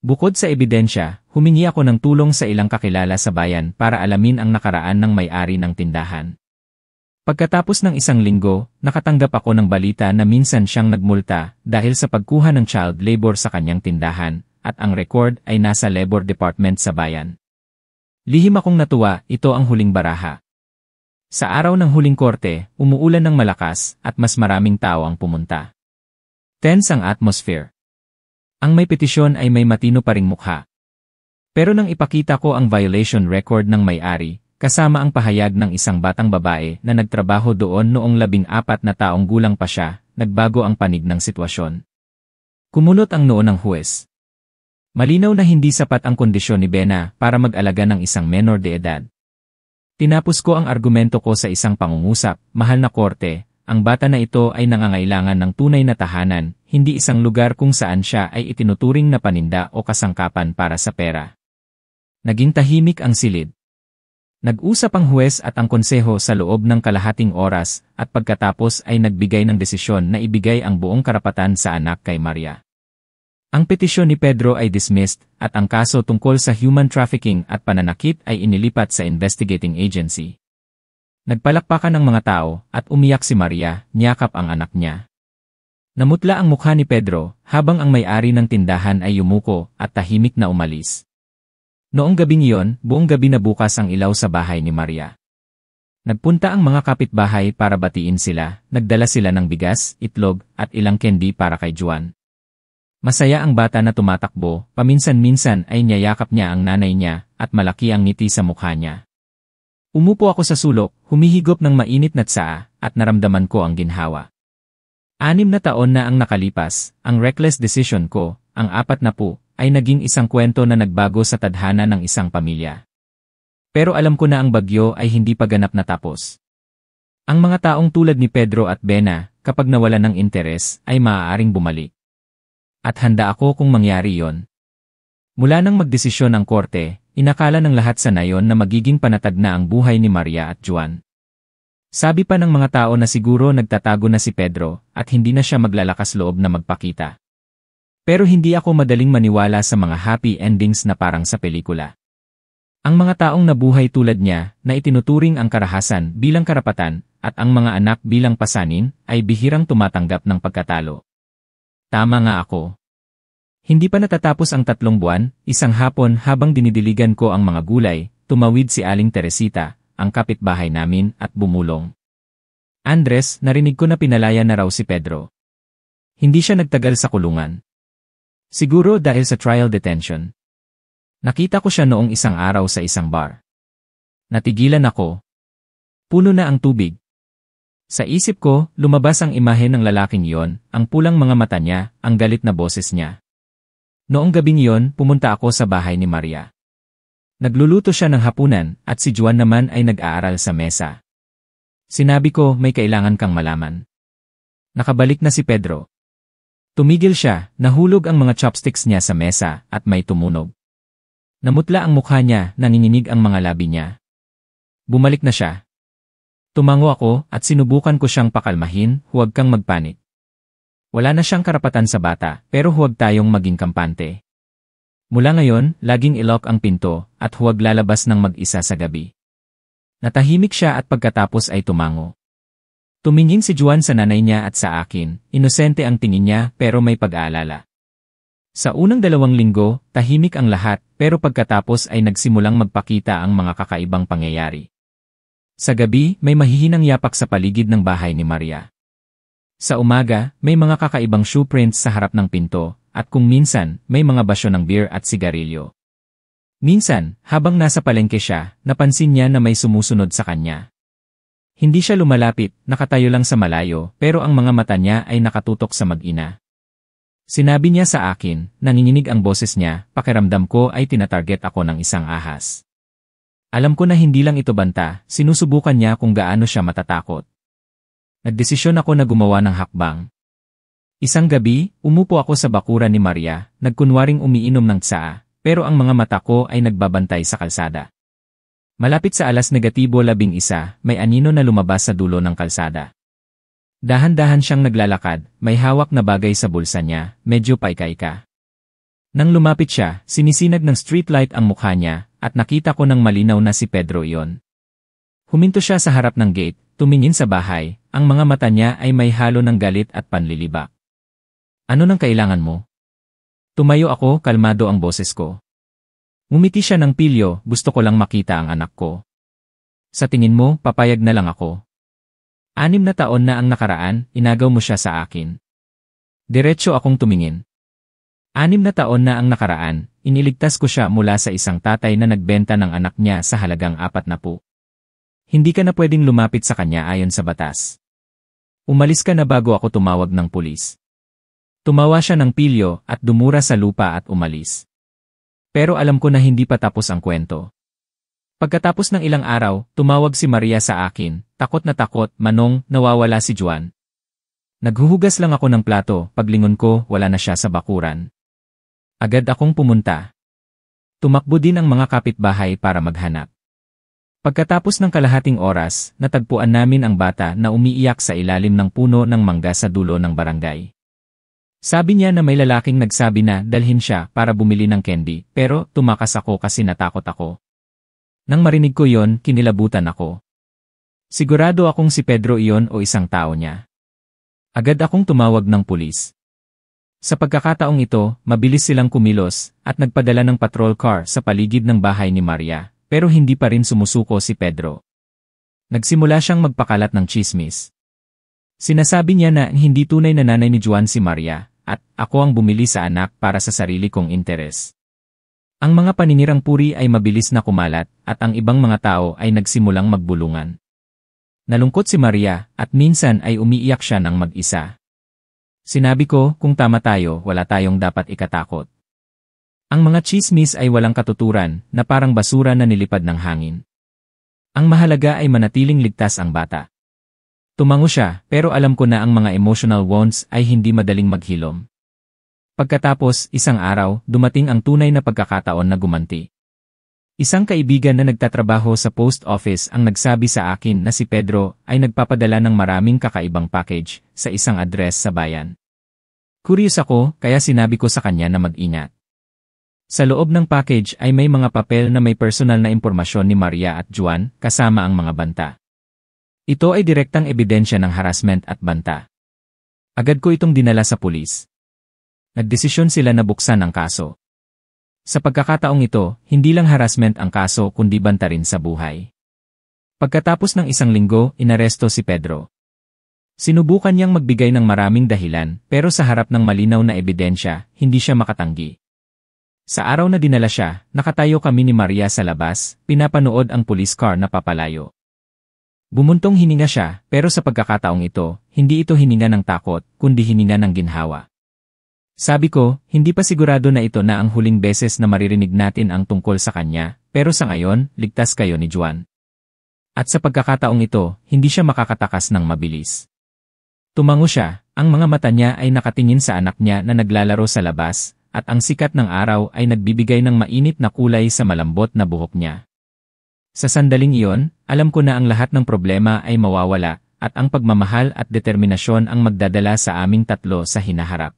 Bukod sa ebidensya, humingi ako ng tulong sa ilang kakilala sa bayan para alamin ang nakaraan ng may-ari ng tindahan. Pagkatapos ng 1 linggo, nakatanggap ako ng balita na minsan siyang nagmulta dahil sa pagkuha ng child labor sa kanyang tindahan, at ang record ay nasa labor department sa bayan. Lihim akong natuwa, ito ang huling baraha. Sa araw ng huling korte, umuulan ng malakas at mas maraming tao ang pumunta. Tense ang atmosphere. Ang may petisyon ay may matino pa ring mukha. Pero nang ipakita ko ang violation record ng may-ari, kasama ang pahayag ng isang batang babae na nagtrabaho doon noong 14 na taong gulang pa siya, nagbago ang panig ng sitwasyon. Kumunot ang noo ng huwes. Malinaw na hindi sapat ang kondisyon ni Bena para mag-alaga ng isang menor de edad. Tinapos ko ang argumento ko sa isang pangungusap, mahal na korte, ang bata na ito ay nangangailangan ng tunay na tahanan, hindi isang lugar kung saan siya ay itinuturing na paninda o kasangkapan para sa pera. Naging tahimik ang silid. Nag-usap ang huwes at ang konseho sa loob ng kalahating oras at pagkatapos ay nagbigay ng desisyon na ibigay ang buong karapatan sa anak kay Maria. Ang petisyon ni Pedro ay dismissed at ang kaso tungkol sa human trafficking at pananakit ay inilipat sa investigating agency. Nagpalakpakan ang mga tao at umiyak si Maria, niyakap ang anak niya. Namutla ang mukha ni Pedro habang ang may-ari ng tindahan ay yumuko at tahimik na umalis. Noong gabing iyon, buong gabi na bukas ang ilaw sa bahay ni Maria. Nagpunta ang mga kapitbahay para batiin sila, nagdala sila ng bigas, itlog, at ilang candy para kay Juan. Masaya ang bata na tumatakbo, paminsan-minsan ay niyayakap niya ang nanay niya, at malaki ang ngiti sa mukha niya. Umupo ako sa sulok, humihigop ng mainit na tsaa, at naramdaman ko ang ginhawa. 6 na taon na ang nakalipas, ang reckless decision ko, ang 40, ay naging isang kwento na nagbago sa tadhana ng isang pamilya. Pero alam ko na ang bagyo ay hindi pa ganap natapos. Ang mga taong tulad ni Pedro at Bena, kapag nawala ng interes, ay maaaring bumalik. At handa ako kung mangyari yon. Mula nang magdesisyon ang korte, inakala ng lahat sa nayon na magiging panatag na ang buhay ni Maria at Juan. Sabi pa ng mga tao na siguro nagtatago na si Pedro at hindi na siya maglalakas loob na magpakita. Pero hindi ako madaling maniwala sa mga happy endings na parang sa pelikula. Ang mga taong nabuhay tulad niya, na itinuturing ang karahasan bilang karapatan, at ang mga anak bilang pasanin, ay bihirang tumatanggap ng pagkatalo. Tama nga ako. Hindi pa natatapos ang 3 buwan, isang hapon habang dinidiligan ko ang mga gulay, tumawid si Aling Teresita, ang kapitbahay namin, at bumulong. Andres, narinig ko na pinalaya na raw si Pedro. Hindi siya nagtagal sa kulungan. Siguro dahil sa trial detention. Nakita ko siya noong isang araw sa isang bar. Natigilan ako. Puno na ang tubig. Sa isip ko, lumabas ang imahe ng lalaking iyon, ang pulang mga mata niya, ang galit na boses niya. Noong gabing iyon, pumunta ako sa bahay ni Maria. Nagluluto siya ng hapunan, at si Juan naman ay nag-aaral sa mesa. Sinabi ko, may kailangan kang malaman. Nakabalik na si Pedro. Tumigil siya, nahulog ang mga chopsticks niya sa mesa, at may tumunog. Namutla ang mukha niya, nanginginig ang mga labi niya. Bumalik na siya. Tumango ako, at sinubukan ko siyang pakalmahin, huwag kang magpanik. Wala na siyang karapatan sa bata, pero huwag tayong maging kampante. Mula ngayon, laging i-lock ang pinto, at huwag lalabas ng mag-isa sa gabi. Natahimik siya at pagkatapos ay tumango. Tumingin si Juan sa nanay niya at sa akin, inosente ang tingin niya pero may pag-aalala. Sa unang 2 linggo, tahimik ang lahat pero pagkatapos ay nagsimulang magpakita ang mga kakaibang pangyayari. Sa gabi, may mahihinang yapak sa paligid ng bahay ni Maria. Sa umaga, may mga kakaibang shoe prints sa harap ng pinto, at kung minsan, may mga basyo ng beer at sigarilyo. Minsan, habang nasa palengke siya, napansin niya na may sumusunod sa kanya. Hindi siya lumalapit, nakatayo lang sa malayo, pero ang mga mata niya ay nakatutok sa mag-ina. Sinabi niya sa akin, nanginginig ang boses niya, pakiramdam ko ay tinatarget ako ng isang ahas. Alam ko na hindi lang ito banta, sinusubukan niya kung gaano siya matatakot. Nagdesisyon ako na gumawa ng hakbang. Isang gabi, umupo ako sa bakuran ni Maria, nagkunwaring umiinom ng tsaa, pero ang mga mata ko ay nagbabantay sa kalsada. Malapit sa 11:11, may anino na lumabas sa dulo ng kalsada. Dahan-dahan siyang naglalakad, may hawak na bagay sa bulsa niya, medyo paika-ika. Nang lumapit siya, sinisinag ng streetlight ang mukha niya, at nakita ko ng malinaw na si Pedro iyon. Huminto siya sa harap ng gate, tumingin sa bahay, ang mga mata niya ay may halo ng galit at panlilibak. Ano nang kailangan mo? Tumayo ako, kalmado ang boses ko. Ngumiti siya ng pilyo, gusto ko lang makita ang anak ko. Sa tingin mo, papayag na lang ako. 6 na taon na ang nakaraan, inagaw mo siya sa akin. Diretso akong tumingin. 6 na taon na ang nakaraan, iniligtas ko siya mula sa isang tatay na nagbenta ng anak niya sa halagang 40. Hindi ka na pwedeng lumapit sa kanya ayon sa batas. Umalis ka na bago ako tumawag ng pulis. Tumawa siya ng pilyo at dumura sa lupa at umalis. Pero alam ko na hindi pa tapos ang kwento. Pagkatapos ng ilang araw, tumawag si Maria sa akin, takot na takot, Manong, nawawala si Juan. Naghuhugas lang ako ng plato, paglingon ko, wala na siya sa bakuran. Agad akong pumunta. Tumakbo din ang mga kapitbahay para maghanap. Pagkatapos ng kalahating oras, natagpuan namin ang bata na umiiyak sa ilalim ng puno ng mangga sa dulo ng barangay. Sabi niya na may lalaking nagsabi na dalhin siya para bumili ng candy, pero tumakas ako kasi natakot ako. Nang marinig ko yon, kinilabutan ako. Sigurado akong si Pedro iyon o isang tao niya. Agad akong tumawag ng pulis. Sa pagkakataong ito, mabilis silang kumilos at nagpadala ng patrol car sa paligid ng bahay ni Maria, pero hindi pa rin sumusuko si Pedro. Nagsimula siyang magpakalat ng tsismis. Sinasabi niya na hindi tunay na nanay ni Juan si Maria, at ako ang bumili sa anak para sa sarili kong interes. Ang mga paninirang puri ay mabilis na kumalat at ang ibang mga tao ay nagsimulang magbulungan. Nalungkot si Maria at minsan ay umiiyak siya ng mag-isa. Sinabi ko, kung tama tayo, wala tayong dapat ikatakot. Ang mga tsismis ay walang katuturan na parang basura na nilipad ng hangin. Ang mahalaga ay manatiling ligtas ang bata. Tumango siya, pero alam ko na ang mga emotional wounds ay hindi madaling maghilom. Pagkatapos, isang araw, dumating ang tunay na pagkakataon na gumanti. Isang kaibigan na nagtatrabaho sa post office ang nagsabi sa akin na si Pedro ay nagpapadala ng maraming kakaibang package sa isang address sa bayan. Curious ako, kaya sinabi ko sa kanya na mag-ingat. Sa loob ng package ay may mga papel na may personal na impormasyon ni Maria at Juan kasama ang mga banta. Ito ay direktang ebidensya ng harassment at banta. Agad ko itong dinala sa pulis. Nagdesisyon sila na buksan ang kaso. Sa pagkakataong ito, hindi lang harassment ang kaso kundi banta rin sa buhay. Pagkatapos ng isang linggo, inaresto si Pedro. Sinubukan niyang magbigay ng maraming dahilan pero sa harap ng malinaw na ebidensya, hindi siya makatanggi. Sa araw na dinala siya, nakatayo kami ni Maria sa labas, pinapanood ang police car na papalayo. Bumuntong hininga siya, pero sa pagkakataong ito, hindi ito hininga ng takot, kundi hininga ng ginhawa. Sabi ko, hindi pa sigurado na ito na ang huling beses na maririnig natin ang tungkol sa kanya, pero sa ngayon, ligtas kayo ni Juan. At sa pagkakataong ito, hindi siya makakatakas ng mabilis. Tumango siya, ang mga mata niya ay nakatingin sa anak niya na naglalaro sa labas, at ang sikat ng araw ay nagbibigay ng mainit na kulay sa malambot na buhok niya. Sa sandaling iyon, alam ko na ang lahat ng problema ay mawawala, at ang pagmamahal at determinasyon ang magdadala sa aming tatlo sa hinaharap.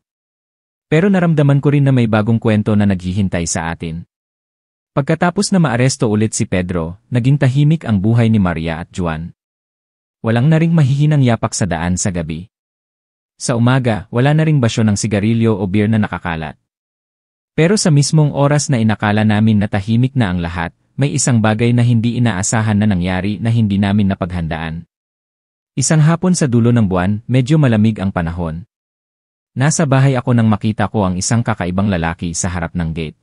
Pero naramdaman ko rin na may bagong kwento na naghihintay sa atin. Pagkatapos na maaresto ulit si Pedro, naging tahimik ang buhay ni Maria at Juan. Walang na ring mahihinang yapak sa daan sa gabi. Sa umaga, wala na ring basyo ng sigarilyo o beer na nakakalat. Pero sa mismong oras na inakala namin na tahimik na ang lahat, may isang bagay na hindi inaasahan na nangyari na hindi namin napaghandaan. Isang hapon sa dulo ng buwan, medyo malamig ang panahon. Nasa bahay ako nang makita ko ang isang kakaibang lalaki sa harap ng gate.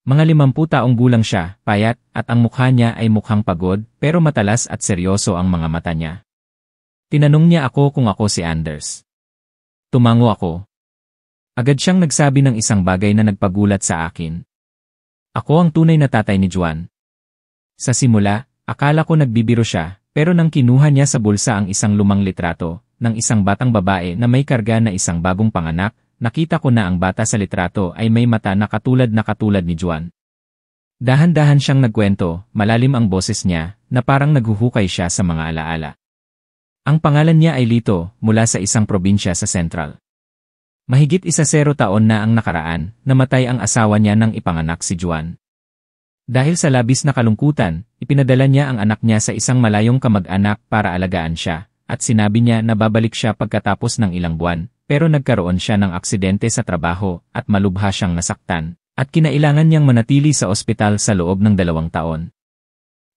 Mga 50 taong gulang siya, payat, at ang mukha niya ay mukhang pagod, pero matalas at seryoso ang mga mata niya. Tinanong niya ako kung ako si Anders. Tumango ako. Agad siyang nagsabi ng isang bagay na nagpagulat sa akin. Ako ang tunay na tatay ni Juan. Sa simula, akala ko nagbibiro siya, pero nang kinuha niya sa bulsa ang isang lumang litrato, ng isang batang babae na may karga na isang bagong panganak, nakita ko na ang bata sa litrato ay may mata na katulad ni Juan. Dahan-dahan siyang nagkwento, malalim ang boses niya, na parang naghuhukay siya sa mga alaala. Ang pangalan niya ay Lito, mula sa isang probinsya sa Central. Mahigit 10 taon na ang nakaraan, namatay ang asawa niya nang ipanganak si Juan. Dahil sa labis na kalungkutan, ipinadala niya ang anak niya sa isang malayong kamag-anak para alagaan siya. At sinabi niya na babalik siya pagkatapos ng ilang buwan, pero nagkaroon siya ng aksidente sa trabaho at malubha siyang nasaktan, at kinailangan niyang manatili sa ospital sa loob ng 2 taon.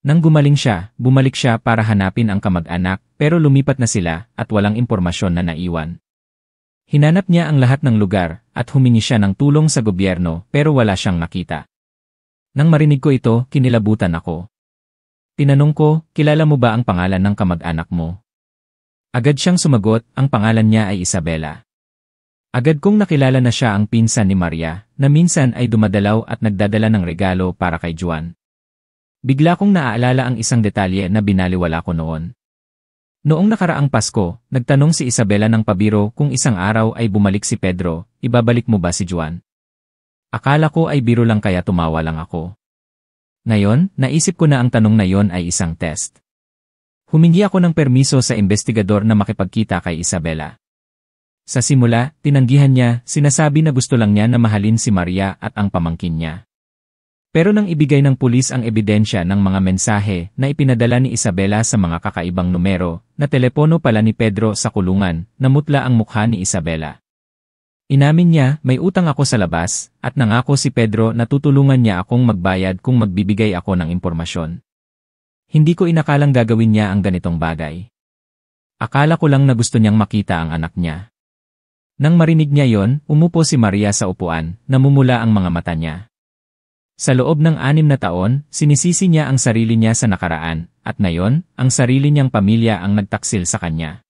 Nang gumaling siya, bumalik siya para hanapin ang kamag-anak, pero lumipat na sila at walang impormasyon na naiwan. Hinanap niya ang lahat ng lugar at humingi siya ng tulong sa gobyerno pero wala siyang nakita. Nang marinig ko ito, kinilabutan ako. Tinanong ko, kilala mo ba ang pangalan ng kamag-anak mo? Agad siyang sumagot, ang pangalan niya ay Isabela. Agad kong nakilala na siya ang pinsan ni Maria, na minsan ay dumadalaw at nagdadala ng regalo para kay Juan. Bigla kong naaalala ang isang detalye na binaliwala ko noon. Noong nakaraang Pasko, nagtanong si Isabela ng pabiro kung isang araw ay bumalik si Pedro, ibabalik mo ba si Juan? Akala ko ay biro lang kaya tumawa lang ako. Ngayon, naisip ko na ang tanong na yon ay isang test. Humingi ako ng permiso sa investigador na makipagkita kay Isabela. Sa simula, tinanggihan niya, sinasabi na gusto lang niya na mahalin si Maria at ang pamangkin niya. Pero nang ibigay ng pulis ang ebidensya ng mga mensahe na ipinadala ni Isabela sa mga kakaibang numero, na telepono pala ni Pedro sa kulungan, namutla ang mukha ni Isabela. Inamin niya, may utang ako sa labas, at nangako si Pedro na tutulungan niya akong magbayad kung magbibigay ako ng impormasyon. Hindi ko inakalang gagawin niya ang ganitong bagay. Akala ko lang na gusto niyang makita ang anak niya. Nang marinig niya yon, umupo si Maria sa upuan, namumula ang mga mata niya. Sa loob ng 6 na taon, sinisisi niya ang sarili niya sa nakaraan, at ngayon, ang sarili niyang pamilya ang nagtaksil sa kanya.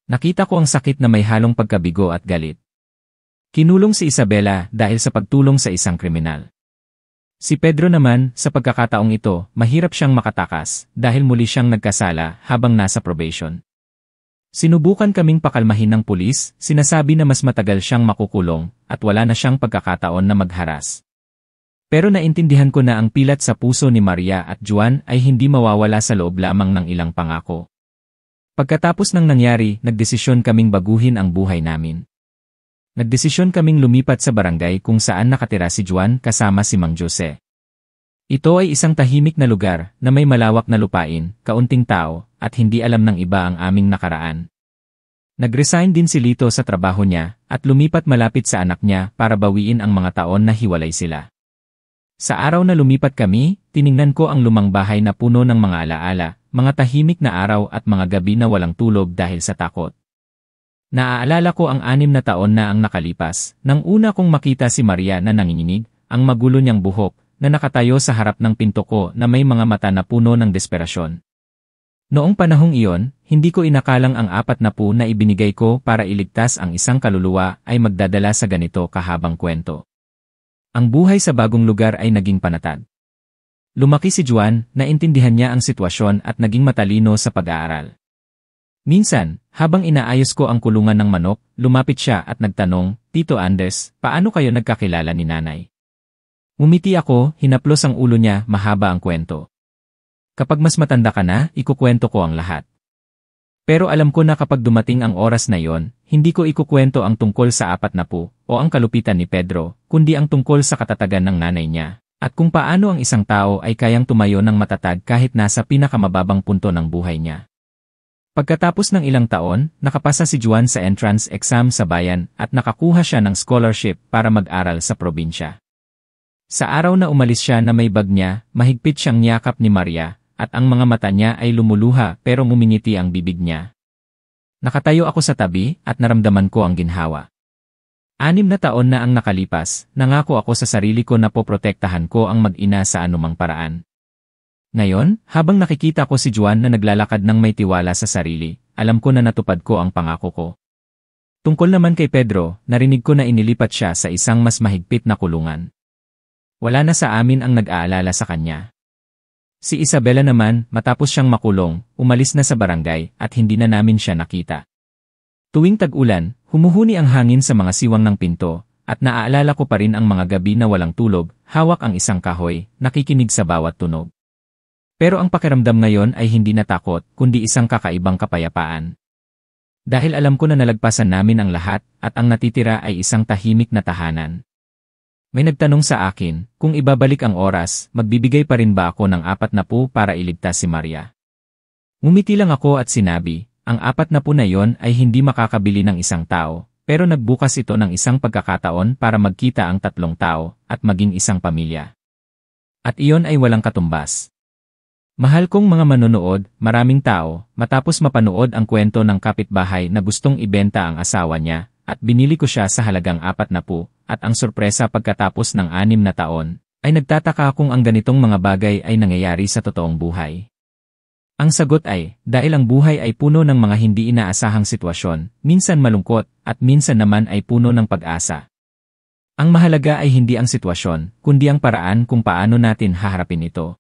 Nakita ko ang sakit na may halong pagkabigo at galit. Kinulong si Isabela dahil sa pagtulong sa isang kriminal. Si Pedro naman, sa pagkakataong ito, mahirap siyang makatakas dahil muli siyang nagkasala habang nasa probation. Sinubukan kaming pakalmahin ng pulis, sinasabi na mas matagal siyang makukulong at wala na siyang pagkakataon na magharas. Pero naintindihan ko na ang pilat sa puso ni Maria at Juan ay hindi mawawala sa loob lamang ng ilang pangako. Pagkatapos ng nangyari, nagdesisyon kaming baguhin ang buhay namin. Nagdesisyon kaming lumipat sa barangay kung saan nakatira si Juan kasama si Mang Jose. Ito ay isang tahimik na lugar na may malawak na lupain, kaunting tao, at hindi alam ng iba ang aming nakaraan. Nag-resign din si Lito sa trabaho niya at lumipat malapit sa anak niya para bawiin ang mga taon na hiwalay sila. Sa araw na lumipat kami, tiningnan ko ang lumang bahay na puno ng mga alaala, mga tahimik na araw at mga gabi na walang tulog dahil sa takot. Naaalala ko ang 6 na taon na ang nakalipas, nang una kong makita si Maria na nanginginig, ang magulo niyang buhok, na nakatayo sa harap ng pinto ko na may mga mata na puno ng desperasyon. Noong panahong iyon, hindi ko inakalang ang 40 na ibinigay ko para iligtas ang isang kaluluwa ay magdadala sa ganito kahabang kwento. Ang buhay sa bagong lugar ay naging panatag. Lumaki si Juan, naintindihan niya ang sitwasyon at naging matalino sa pag-aaral. Minsan, habang inaayos ko ang kulungan ng manok, lumapit siya at nagtanong, Tito Andres, paano kayo nagkakilala ni nanay? Umiti ako, hinaplos ang ulo niya, mahaba ang kwento. Kapag mas matanda ka na, ikukwento ko ang lahat. Pero alam ko na kapag dumating ang oras na yon, hindi ko ikukwento ang tungkol sa 40 o ang kalupitan ni Pedro, kundi ang tungkol sa katatagan ng nanay niya, at kung paano ang isang tao ay kayang tumayo ng matatag kahit nasa pinakamababang punto ng buhay niya. Pagkatapos ng ilang taon, nakapasa si Juan sa entrance exam sa bayan at nakakuha siya ng scholarship para mag-aral sa probinsya. Sa araw na umalis siya na may bag niya, mahigpit siyang niyakap ni Maria, at ang mga mata niya ay lumuluha pero ngumingiti ang bibig niya. Nakatayo ako sa tabi at naramdaman ko ang ginhawa. 6 na taon na ang nakalipas, nangako ako sa sarili ko na poprotektahan ko ang mag-ina sa anumang paraan. Ngayon, habang nakikita ko si Juan na naglalakad ng may tiwala sa sarili, alam ko na natupad ko ang pangako ko. Tungkol naman kay Pedro, narinig ko na inilipat siya sa isang mas mahigpit na kulungan. Wala na sa amin ang nag-aalala sa kanya. Si Isabela naman, matapos siyang makulong, umalis na sa barangay at hindi na namin siya nakita. Tuwing tag-ulan, humuhuni ang hangin sa mga siwang ng pinto, at naaalala ko pa rin ang mga gabi na walang tulog, hawak ang isang kahoy, nakikinig sa bawat tunog. Pero ang pakiramdam ngayon ay hindi na takot, kundi isang kakaibang kapayapaan. Dahil alam ko na nalagpasan namin ang lahat, at ang natitira ay isang tahimik na tahanan. May nagtanong sa akin, kung ibabalik ang oras, magbibigay pa rin ba ako ng 40 para iligtas si Maria? Ngumiti lang ako at sinabi, ang 40 na yon ay hindi makakabili ng isang tao, pero nagbukas ito ng isang pagkakataon para magkita ang 3 tao, at maging isang pamilya. At iyon ay walang katumbas. Mahal kong mga manonood, maraming tao, matapos mapanood ang kwento ng kapitbahay na gustong ibenta ang asawa niya, at binili ko siya sa halagang 40, at ang sorpresa pagkatapos ng 6 na taon, ay nagtataka kung ang ganitong mga bagay ay nangyayari sa totoong buhay. Ang sagot ay, dahil ang buhay ay puno ng mga hindi inaasahang sitwasyon, minsan malungkot, at minsan naman ay puno ng pag-asa. Ang mahalaga ay hindi ang sitwasyon, kundi ang paraan kung paano natin haharapin ito.